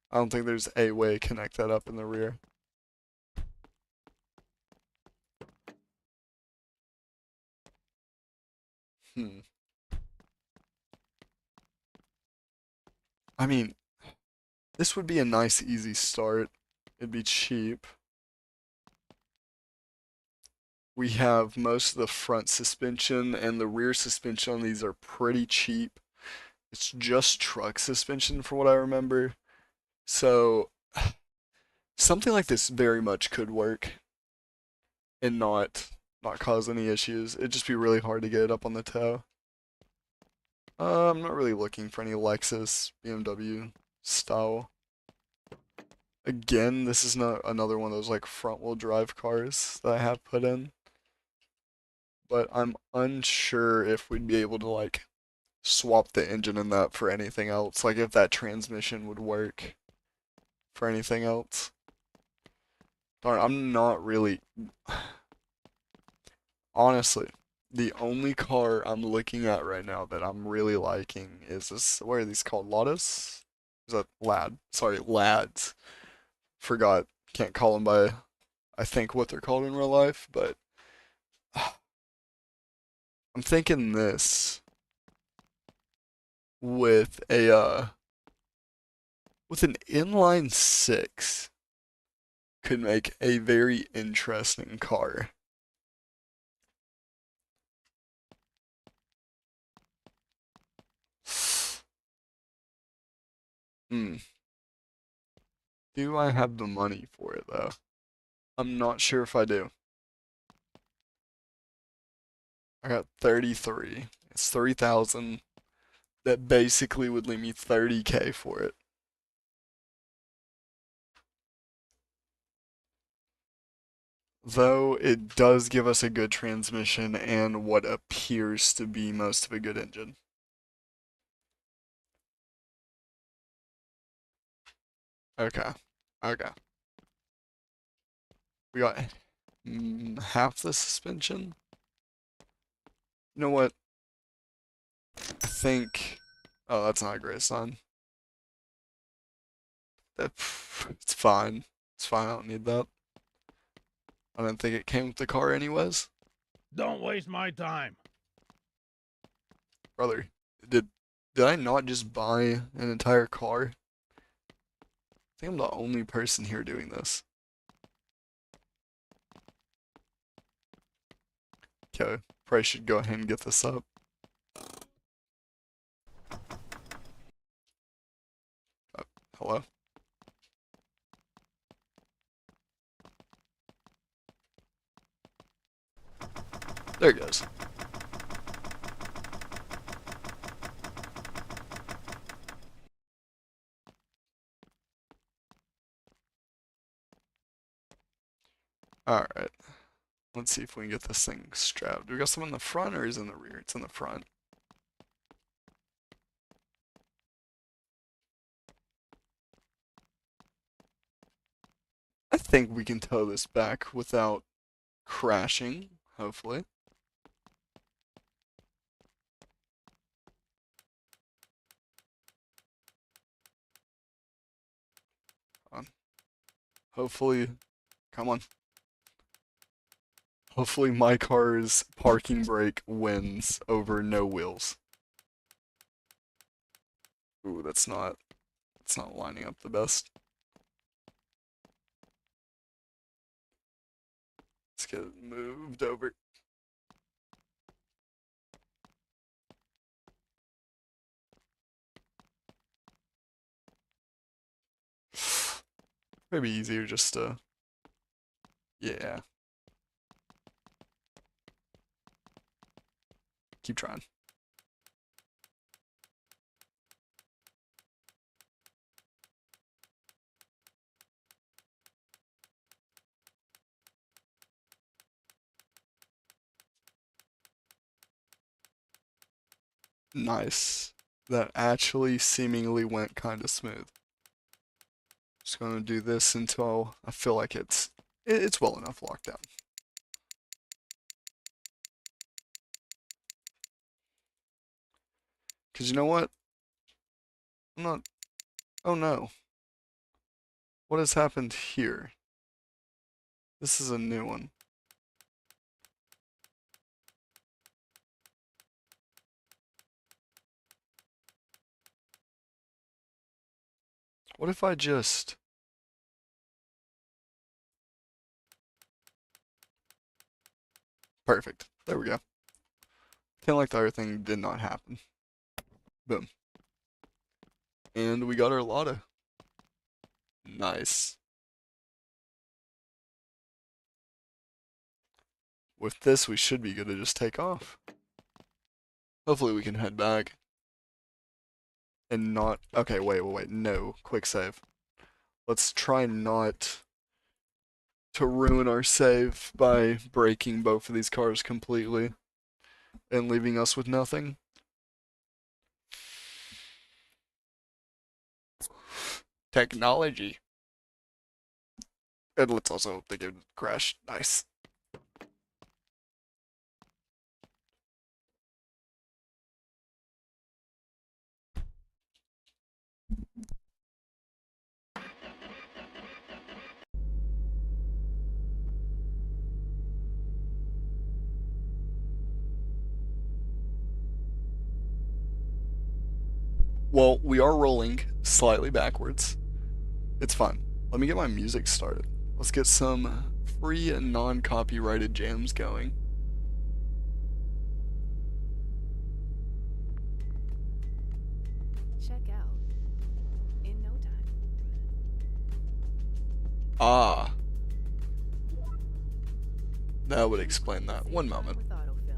S1: I don't think there's a way to connect that up in the rear. I mean, this would be a nice, easy start. It'd be cheap. We have most of the front suspension and the rear suspension on these are pretty cheap. It's just truck suspension for what I remember. So, something like this very much could work and not cause any issues. It'd just be really hard to get it up on the toe. I'm not really looking for any Lexus, BMW style. Again, this is not another one of those like front wheel drive cars that I have put in. But I'm unsure if we'd be able to like swap the engine in that for anything else. Like if that transmission would work for anything else. Darn, I'm not really... Honestly, the only car I'm looking at right now that I'm really liking is this, what are these called? Ladas? Is that Lad? Sorry, Lads. Forgot. Can't call them by, I think, what they're called in real life, but I'm thinking this with with an inline six could make a very interesting car. Hmm. Do I have the money for it though? I'm not sure if I do. I got 33. It's 3,000. That basically would leave me 30K for it. Though it does give us a good transmission and what appears to be most of a good engine. Okay. Okay. We got half the suspension. You know what? I think. Oh, that's not a great sign. That it's fine. It's fine. I don't need that. I didn't think it came with the car anyways.
S6: Don't waste my time.
S1: Brother, did I not just buy an entire car? I think I'm the only person here doing this. Okay, probably should go ahead and get this up. Hello? There it goes. Alright. Let's see if we can get this thing strapped. Do we got some in the front or is it in the rear? It's in the front. I think we can tow this back without crashing, hopefully. Hopefully, come on. Hopefully my car's parking brake wins over no wheels. Ooh, that's not lining up the best. Let's get it moved over. Maybe easier just to, yeah. Keep trying. Nice. That actually seemingly went kind of smooth. Just gonna do this until I feel like it's well enough locked down. Cause you know what? I'm not. Oh no. What has happened here? This is a new one. What if I just... Perfect. There we go. Kind of like the other thing did not happen. Boom. And we got our Lada. Nice. With this, we should be good to just take off. Hopefully we can head back. And not... Okay, wait. No. Quick save. Let's try not to ruin our save by breaking both of these cars completely and leaving us with nothing. Technology. And let's also hope they give crash. Nice. Well, we are rolling slightly backwards. It's fine. Let me get my music started. Let's get some free and non-copyrighted jams going.
S3: Check out in no time.
S1: Ah. That would explain that. One moment.
S3: With autofill.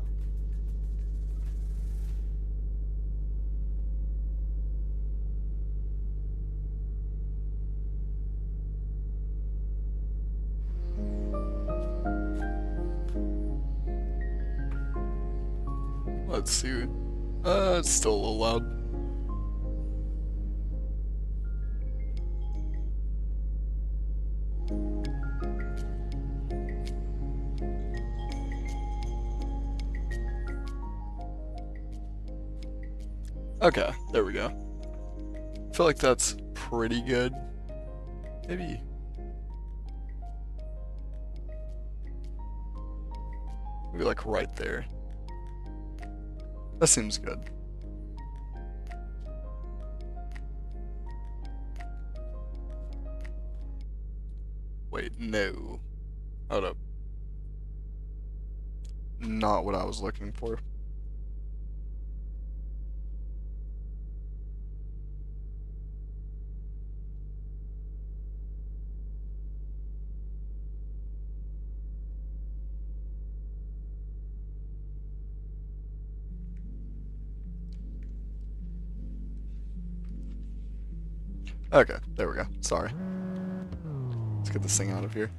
S1: Let's see. It's still a little loud. Okay, there we go. I feel like that's pretty good. Maybe. Maybe like right there. That seems good. Wait, no. Hold up. Not what I was looking for. Okay, there we go. Sorry. Let's get this thing out of here.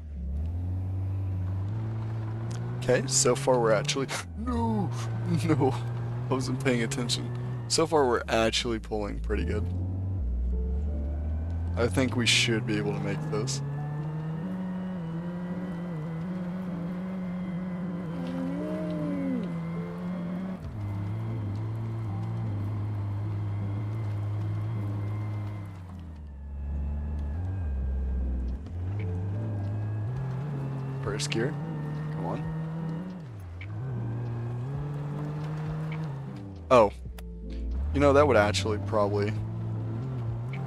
S1: Okay, so far we're actually... No! No! I wasn't paying attention. So far we're actually pulling pretty good. I think we should be able to make this. First gear. Come on. Oh. You know, that would actually probably...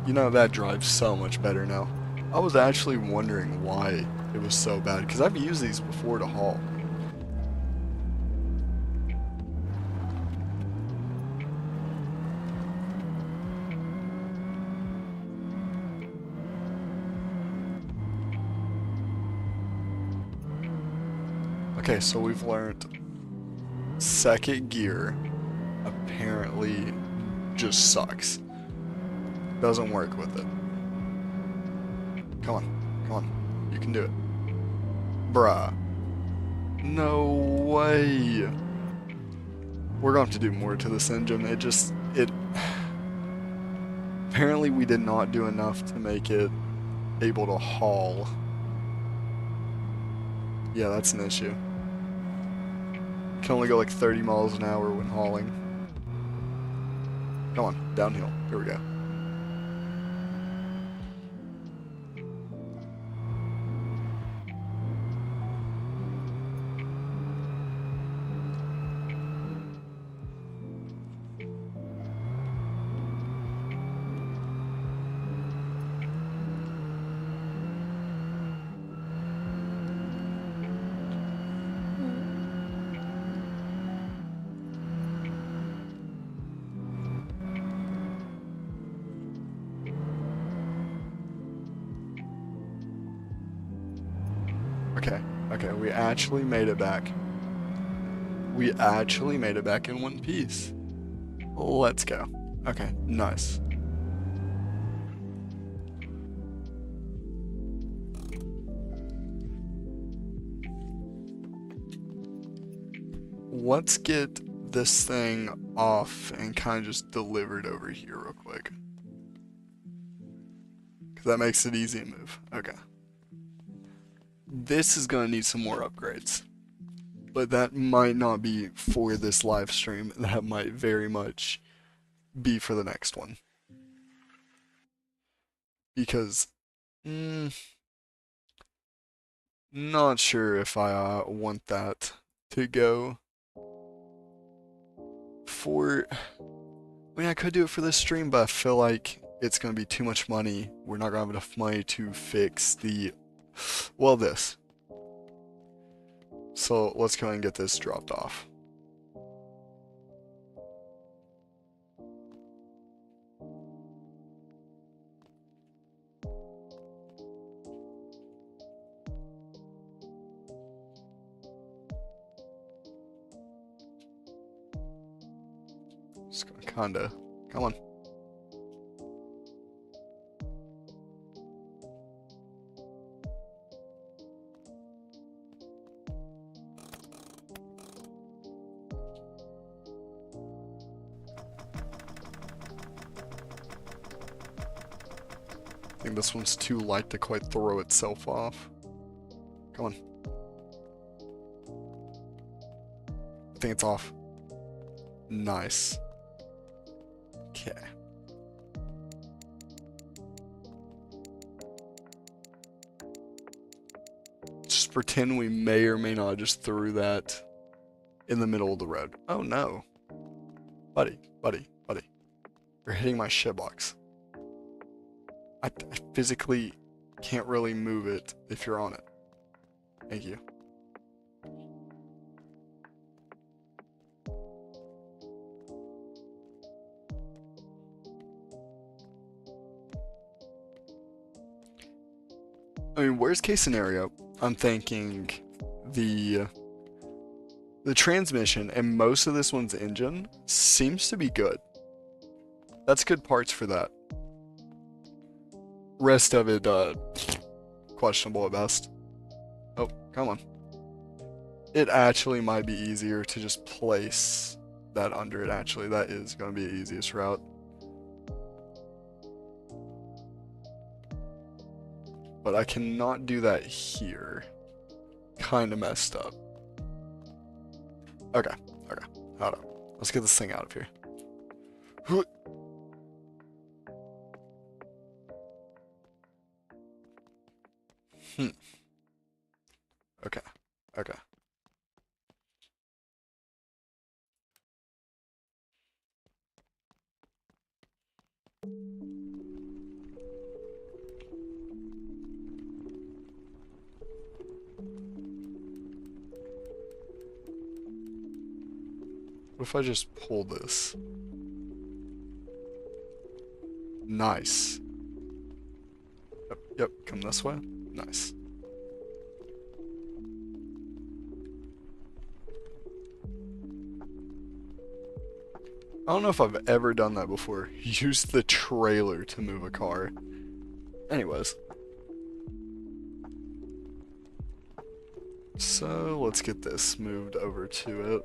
S1: You know, that drives so much better now. I was actually wondering why it was so bad, because I've used these before to haul. Okay, so we've learned second gear apparently just sucks. Doesn't work with it. Come on, come on. You can do it. Bruh. No way. We're going to have to do more to this engine. Apparently we did not do enough to make it able to haul. Yeah, that's an issue. Can only go like 30 miles an hour when hauling. Come on, downhill. Here we go. Okay, we actually made it back. We actually made it back in one piece. Let's go. Okay, nice. Let's get this thing off and kind of just delivered over here real quick. Because that makes it easy to move. Okay. This is going to need some more upgrades. But that might not be for this live stream. That might very much be for the next one. Because, not sure if I want that to go for... I mean, I could do it for this stream, but I feel like it's going to be too much money. We're not going to have enough money to fix the, well, this. So let's go ahead and get this dropped off. Just gonna kinda, come on. I think this one's too light to quite throw itself off. Come on. I think it's off. Nice. Okay. Just pretend we may or may not just threw that in the middle of the road. Oh no. Buddy. You're hitting my shitbox. I physically can't really move it if you're on it. Thank you. I mean, worst case scenario, I'm thinking the transmission and most of this one's engine seems to be good. That's good parts for that. Rest of it, questionable at best. Oh, come on. It actually might be easier to just place that under it. Actually, that is going to be the easiest route. But I cannot do that here. Kind of messed up. Okay. Hold on. Let's get this thing out of here. Okay. What if I just pull this? Nice. Yep, come this way. Nice. I don't know if I've ever done that before. Use the trailer to move a car. Anyways. So let's get this moved over to it.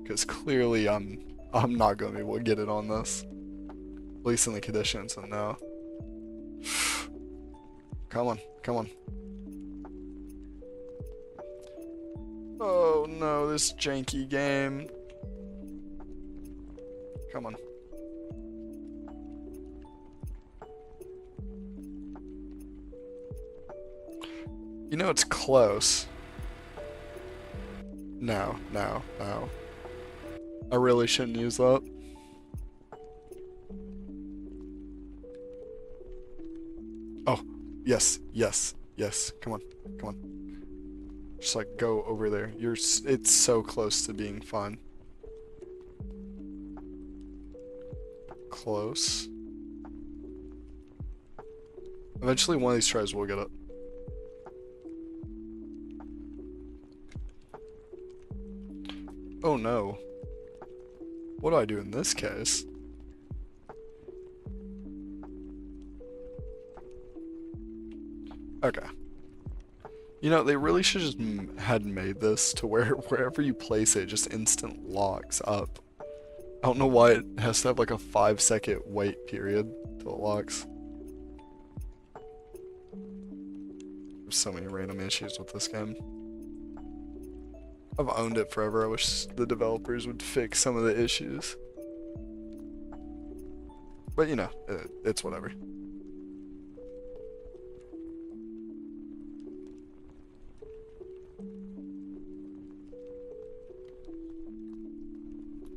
S1: Because clearly I'm not going to be able to get it on this. At least in the conditions and now. Come on. Oh no, this janky game. Come on. You know it's close. No. I really shouldn't use that. Oh, yes. Come on. Just like go over there. It's so close to being fine. Close. Eventually one of these tries will get it. Oh no. What do I do in this case? Okay. You know, they really should just had made this to where wherever you place it, just instant locks up. I don't know why it has to have like a 5-second wait period till it locks. There's so many random issues with this game. I've owned it forever. I wish the developers would fix some of the issues. But you know, it's whatever.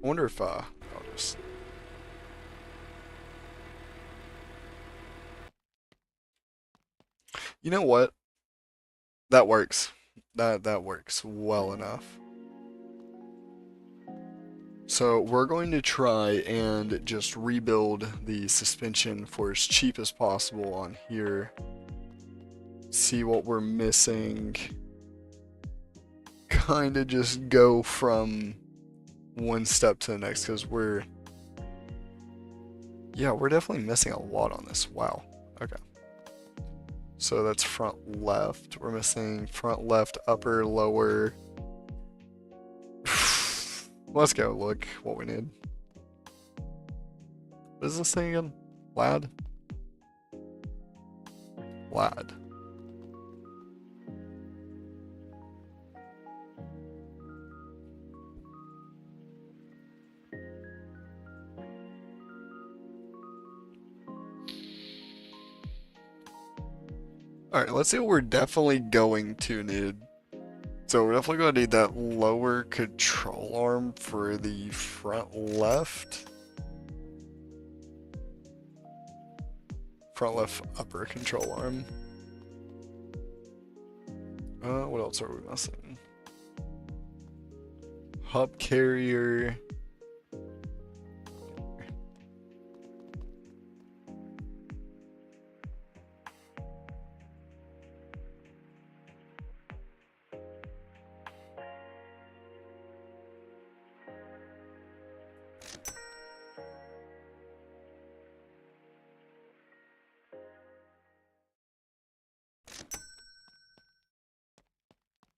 S1: I wonder if I'll just You know what? That works. That works well enough. So we're going to try and just rebuild the suspension for as cheap as possible on here. See what we're missing. Kind of just go from one step to the next because we're definitely missing a lot on this. Wow. Okay. So that's front left. We're missing front left, upper, lower. Let's go look what we need. What is this thing again? Lad? Lad. Alright, let's see what we're definitely going to need. So we're definitely going to need that lower control arm for the front left. Front left upper control arm. What else are we missing? Hub carrier.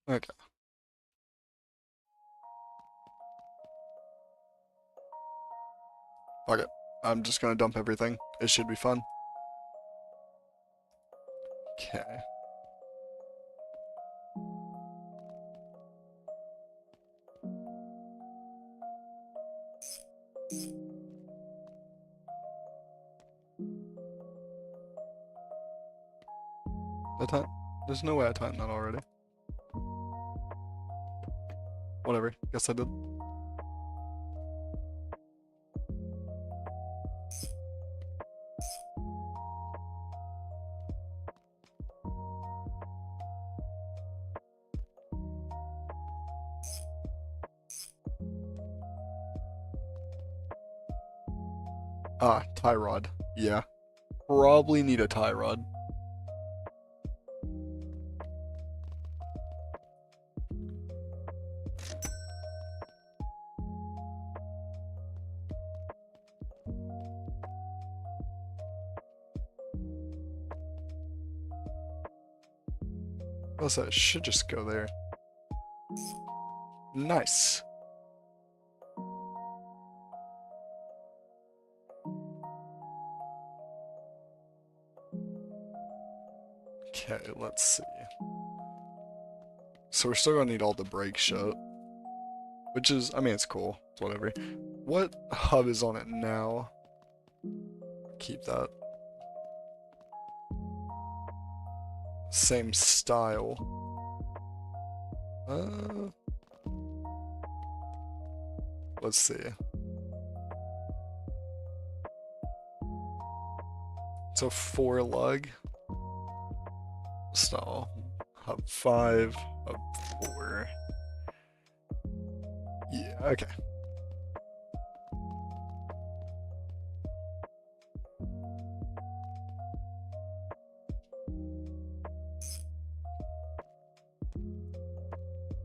S1: Okay. Okay. I'm just gonna dump everything. It should be fun. Okay. There's no way I timed that already. Whatever. Guess I did. Ah, tie rod. Yeah. Probably need a tie rod. What's that? Should just go there. Nice. Okay, let's see. So we're still gonna need all the brake shut. Which is, I mean, it's cool. It's whatever. What hub is on it now? Keep that. Same style. Let's see. So 4 lug. Style. Hub 5, hub 4. Yeah, okay.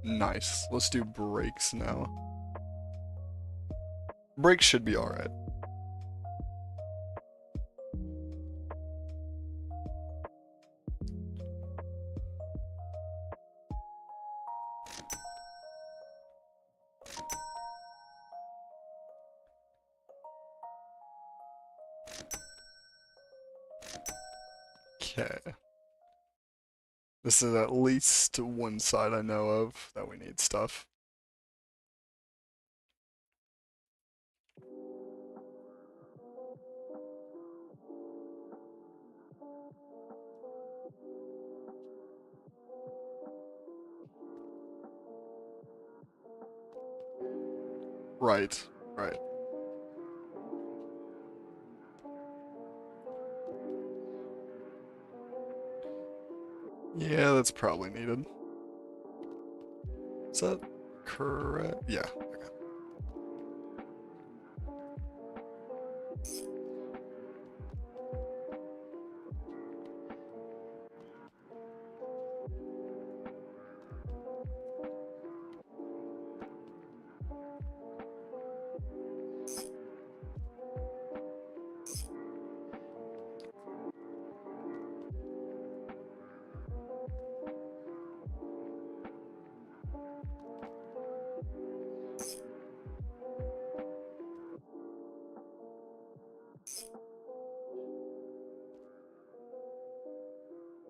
S1: Nice. Let's do brakes now. Brakes should be alright. Okay. This is at least one side I know of that we need stuff. Right, right. Yeah, that's probably needed. Is that correct? Yeah.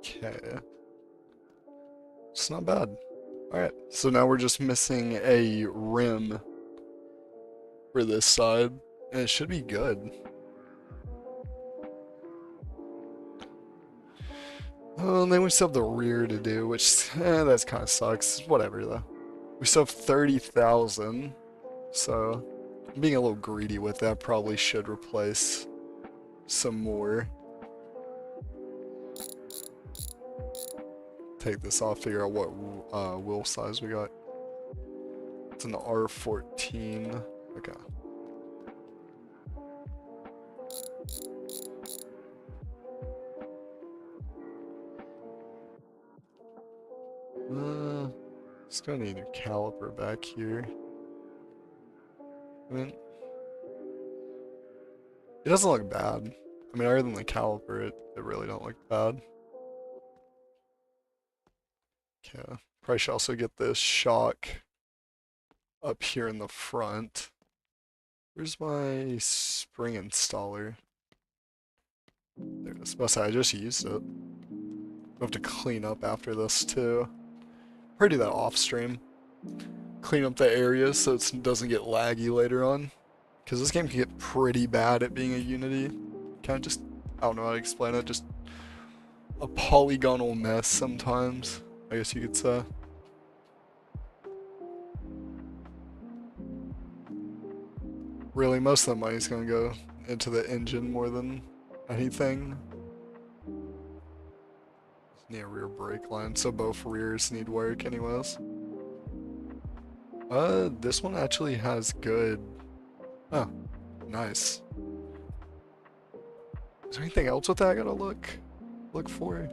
S1: Okay. It's not bad. Alright, so now we're just missing a rim for this side, and it should be good. Oh, and then we still have the rear to do, which, that kind of sucks. Whatever, though. We still have 30,000, so I'm being a little greedy with that. Probably should replace some more. Take this off, figure out what wheel size we got. It's an R14. Okay. Still need a caliper back here. I mean, it doesn't look bad. I mean, other than the caliper, it really don't look bad. Okay. Probably should also get this shock up here in the front. Where's my spring installer? There it is. Must say I just used it. We'll have to clean up after this too. Probably do that off stream. Clean up the areas so it doesn't get laggy later on. Because this game can get pretty bad at being a Unity. Kind of just, I don't know how to explain it, just a polygonal mess sometimes, I guess you could say. Really, most of the money's gonna go into the engine more than anything. Need a rear brake line, so both rears need work anyways. This one actually has good... Oh, nice. Is there anything else with that I gotta look for?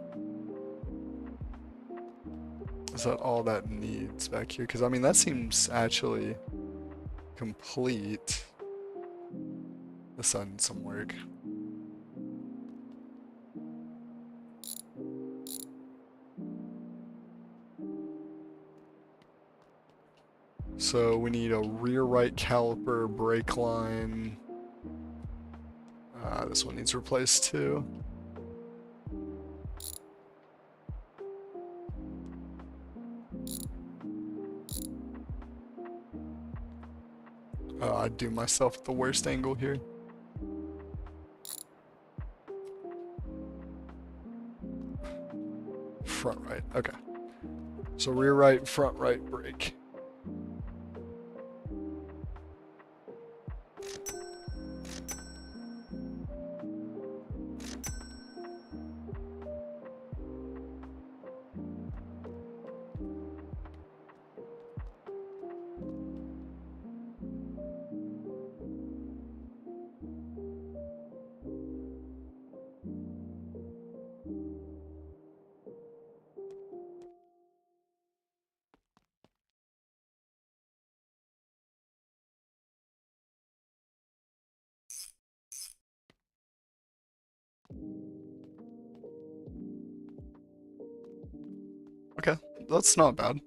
S1: Is that all that needs back here? Because, I mean, that seems actually complete. This side needs some work. So we need a rear right caliper, brake line. This one needs replaced too. I do myself at the worst angle here. Front right, okay. So rear right, front right, brake. Okay, that's not bad.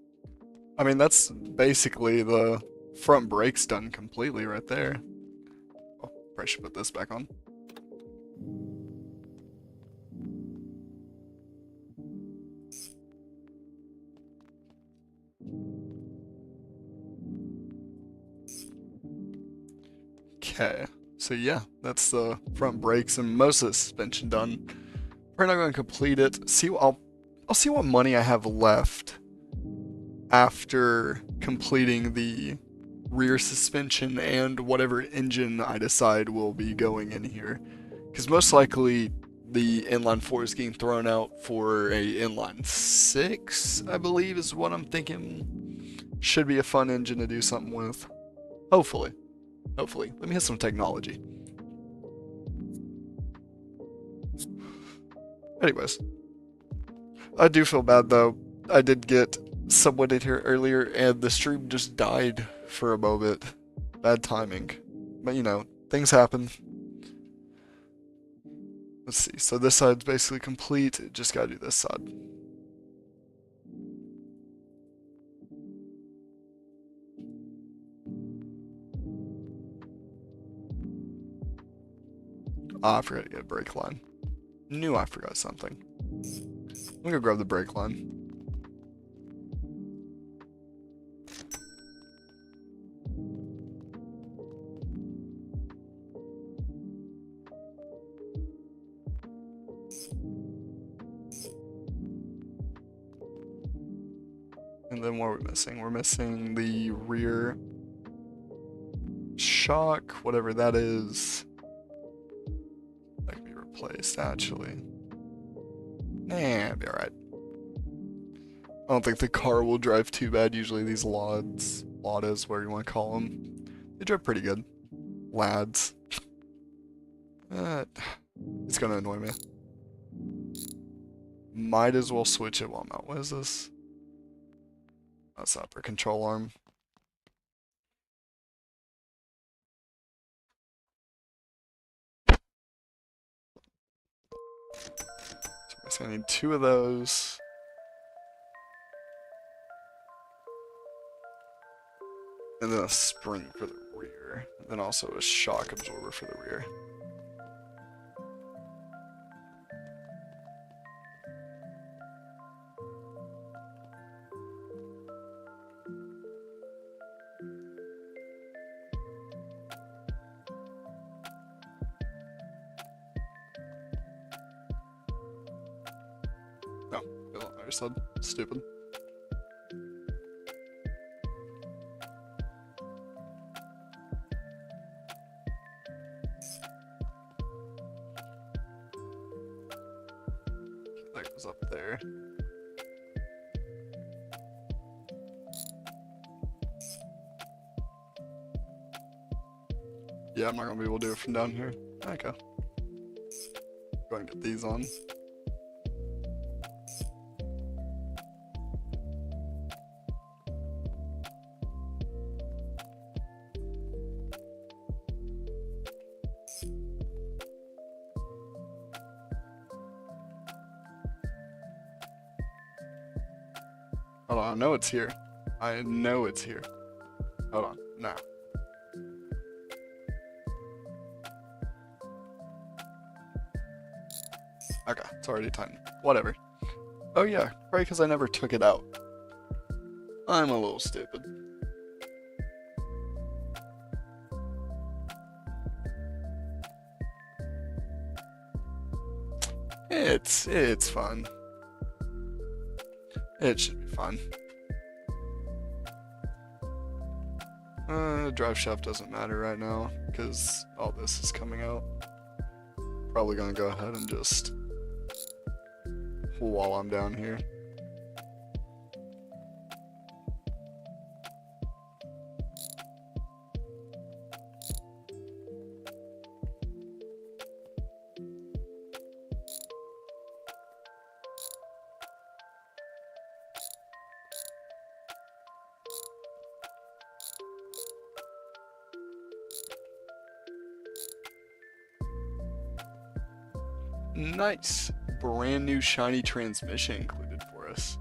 S1: I mean, that's basically the front brakes done completely right there. Oh, probably should put this back on. Okay, so yeah, that's the front brakes and most of the suspension done. We're not going to complete it. I'll see what money I have left after completing the rear suspension and whatever engine I decide will be going in here. Because most likely the inline 4 is getting thrown out for a inline 6, I believe is what I'm thinking. Should be a fun engine to do something with. Hopefully. Hopefully. Let me hit some technology. Anyways. I do feel bad though. I did get someone in here earlier and the stream just died for a moment. Bad timing. But you know, things happen. Let's see. So this side's basically complete. Just gotta do this side. Ah, I forgot to get a brake line. Knew I forgot something. I'm gonna grab the brake line. And then what are we missing? We're missing the rear shock, whatever that is. That can be replaced, actually. Nah, it'll be alright. I don't think the car will drive too bad. Usually these Ladas, whatever you want to call them, they drive pretty good. Lads. It's gonna annoy me. Might as well switch it while I'm out. What is this? That's not for control arm. So I need 2 of those. And then a spring for the rear. And then also a shock absorber for the rear. No, I just said stupid. That goes up there. Yeah, I'm not gonna be able to do it from down here. Okay. Go ahead and get these on. Hold on, I know it's here. I know it's here. Hold on, now. Okay, it's already tightened. Whatever. Oh yeah, probably because I never took it out. I'm a little stupid. It's fun. It should be fun. Drive shaft doesn't matter right now because all this is coming out. Probably gonna go ahead and just while I'm down here. Nice. Brand new shiny transmission included for us.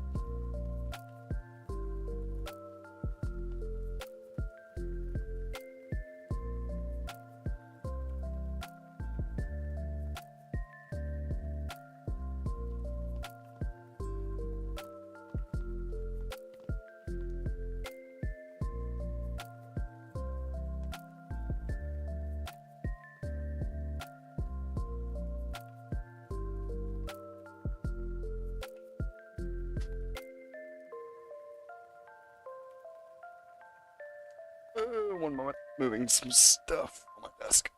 S1: One moment. Moving some stuff on my desk.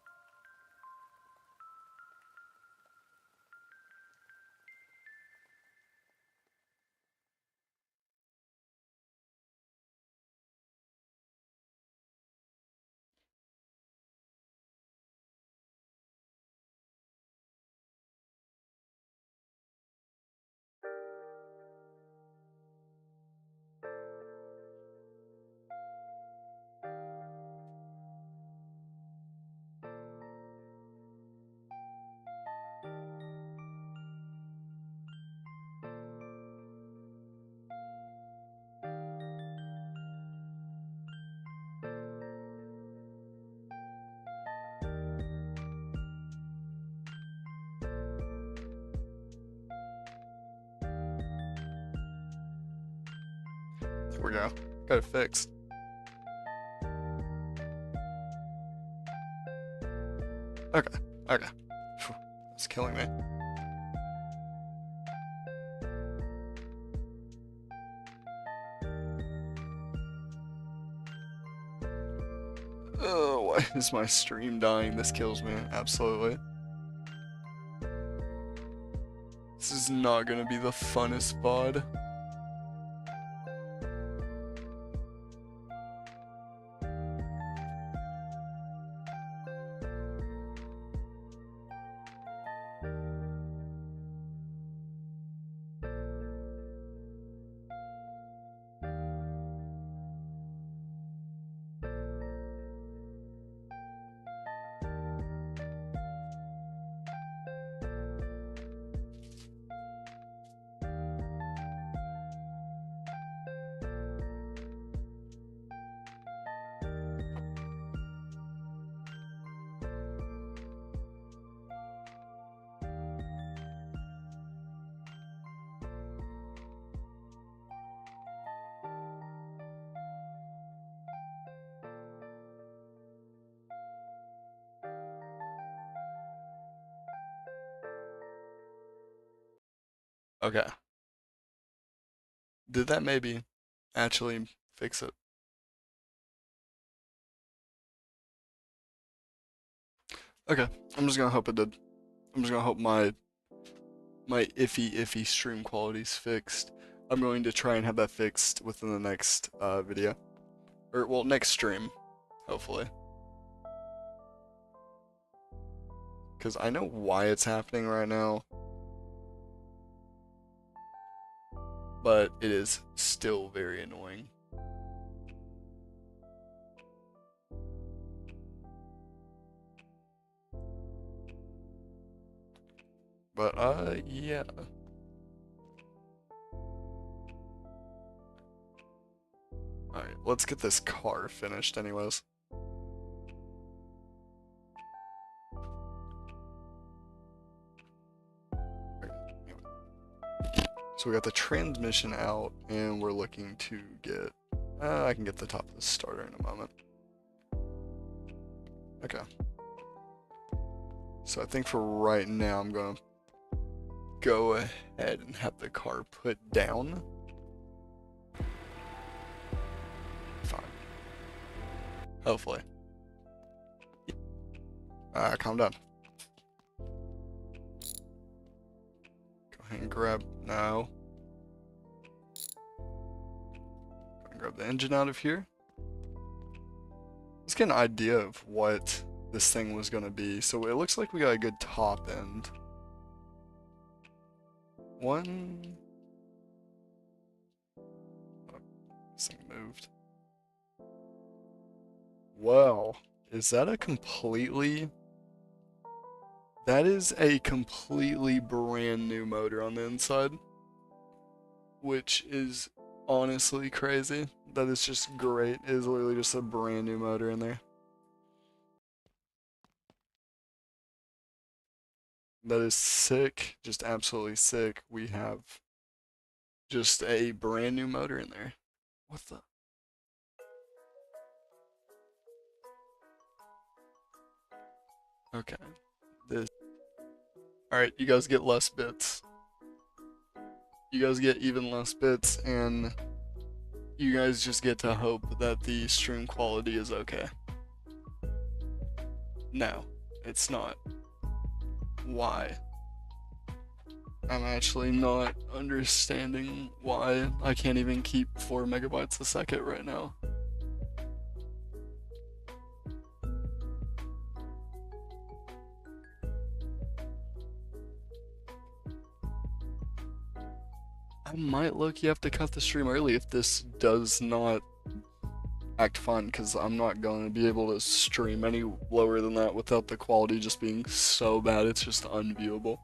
S1: There we go. Got it fixed. Okay. Okay. Phew, that's killing me. Oh, why is my stream dying? This kills me. Absolutely. This is not gonna be the funnest VOD. Okay. Did that maybe actually fix it? Okay, I'm just gonna hope it did. I'm just gonna hope my iffy stream quality's fixed. I'm going to try and have that fixed within the next video. Or, well, next stream, hopefully. Because I know why it's happening right now. But it is still very annoying. But, yeah. Alright, let's get this car finished anyways. So we got the transmission out, and we're looking to get... I can get the top of the starter in a moment. Okay. So I think for right now, I'm going to go ahead and have the car put down. Fine. Hopefully. Calm down. Go ahead and grab... No. Go ahead and grab the engine out of here. Let's get an idea of what this thing was going to be. So it looks like we got a good top end. One... Oh, this thing moved. Wow. Is that a completely... That is a completely brand new motor on the inside. Which is honestly crazy. That is just great. It is literally just a brand new motor in there. That is sick. Just absolutely sick. We have just a brand new motor in there. What the? Okay. This. Alright, you guys get less bits. You guys get even less bits, and you guys just get to hope that the stream quality is okay. No, it's not. Why? I'm actually not understanding why I can't even keep 4 megabytes a second right now. I might look, you have to cut the stream early if this does not act fun, because I'm not going to be able to stream any lower than that without the quality just being so bad, it's just unviewable.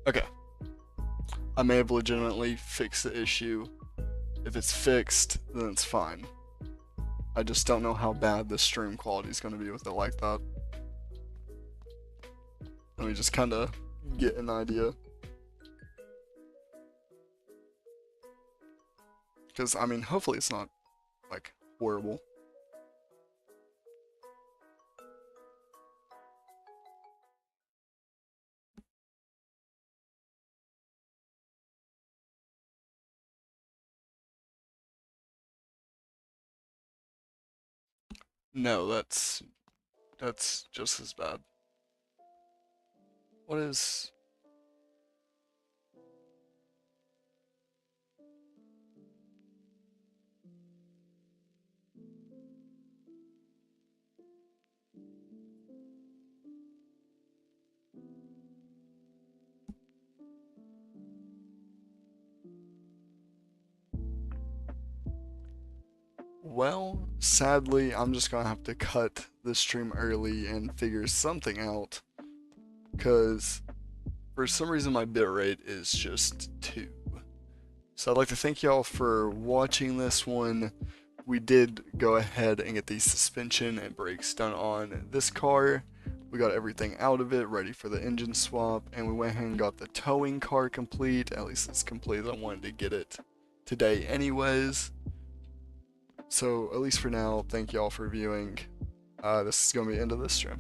S1: Okay. I may have legitimately fixed the issue. If it's fixed, then it's fine. I just don't know how bad the stream quality is going to be with it like that. Let me just kind of get an idea. Because, I mean, hopefully it's not, like, horrible. No, that's just as bad. What is... Well, sadly, I'm just gonna have to cut the stream early and figure something out, because for some reason my bitrate is just 2. So I'd like to thank y'all for watching this one. We did go ahead and get the suspension and brakes done on this car. We got everything out of it, ready for the engine swap, and we went ahead and got the towing car complete. At least it's complete. I wanted to get it today anyways. So, at least for now, thank y'all for viewing. This is going to be the end of this stream.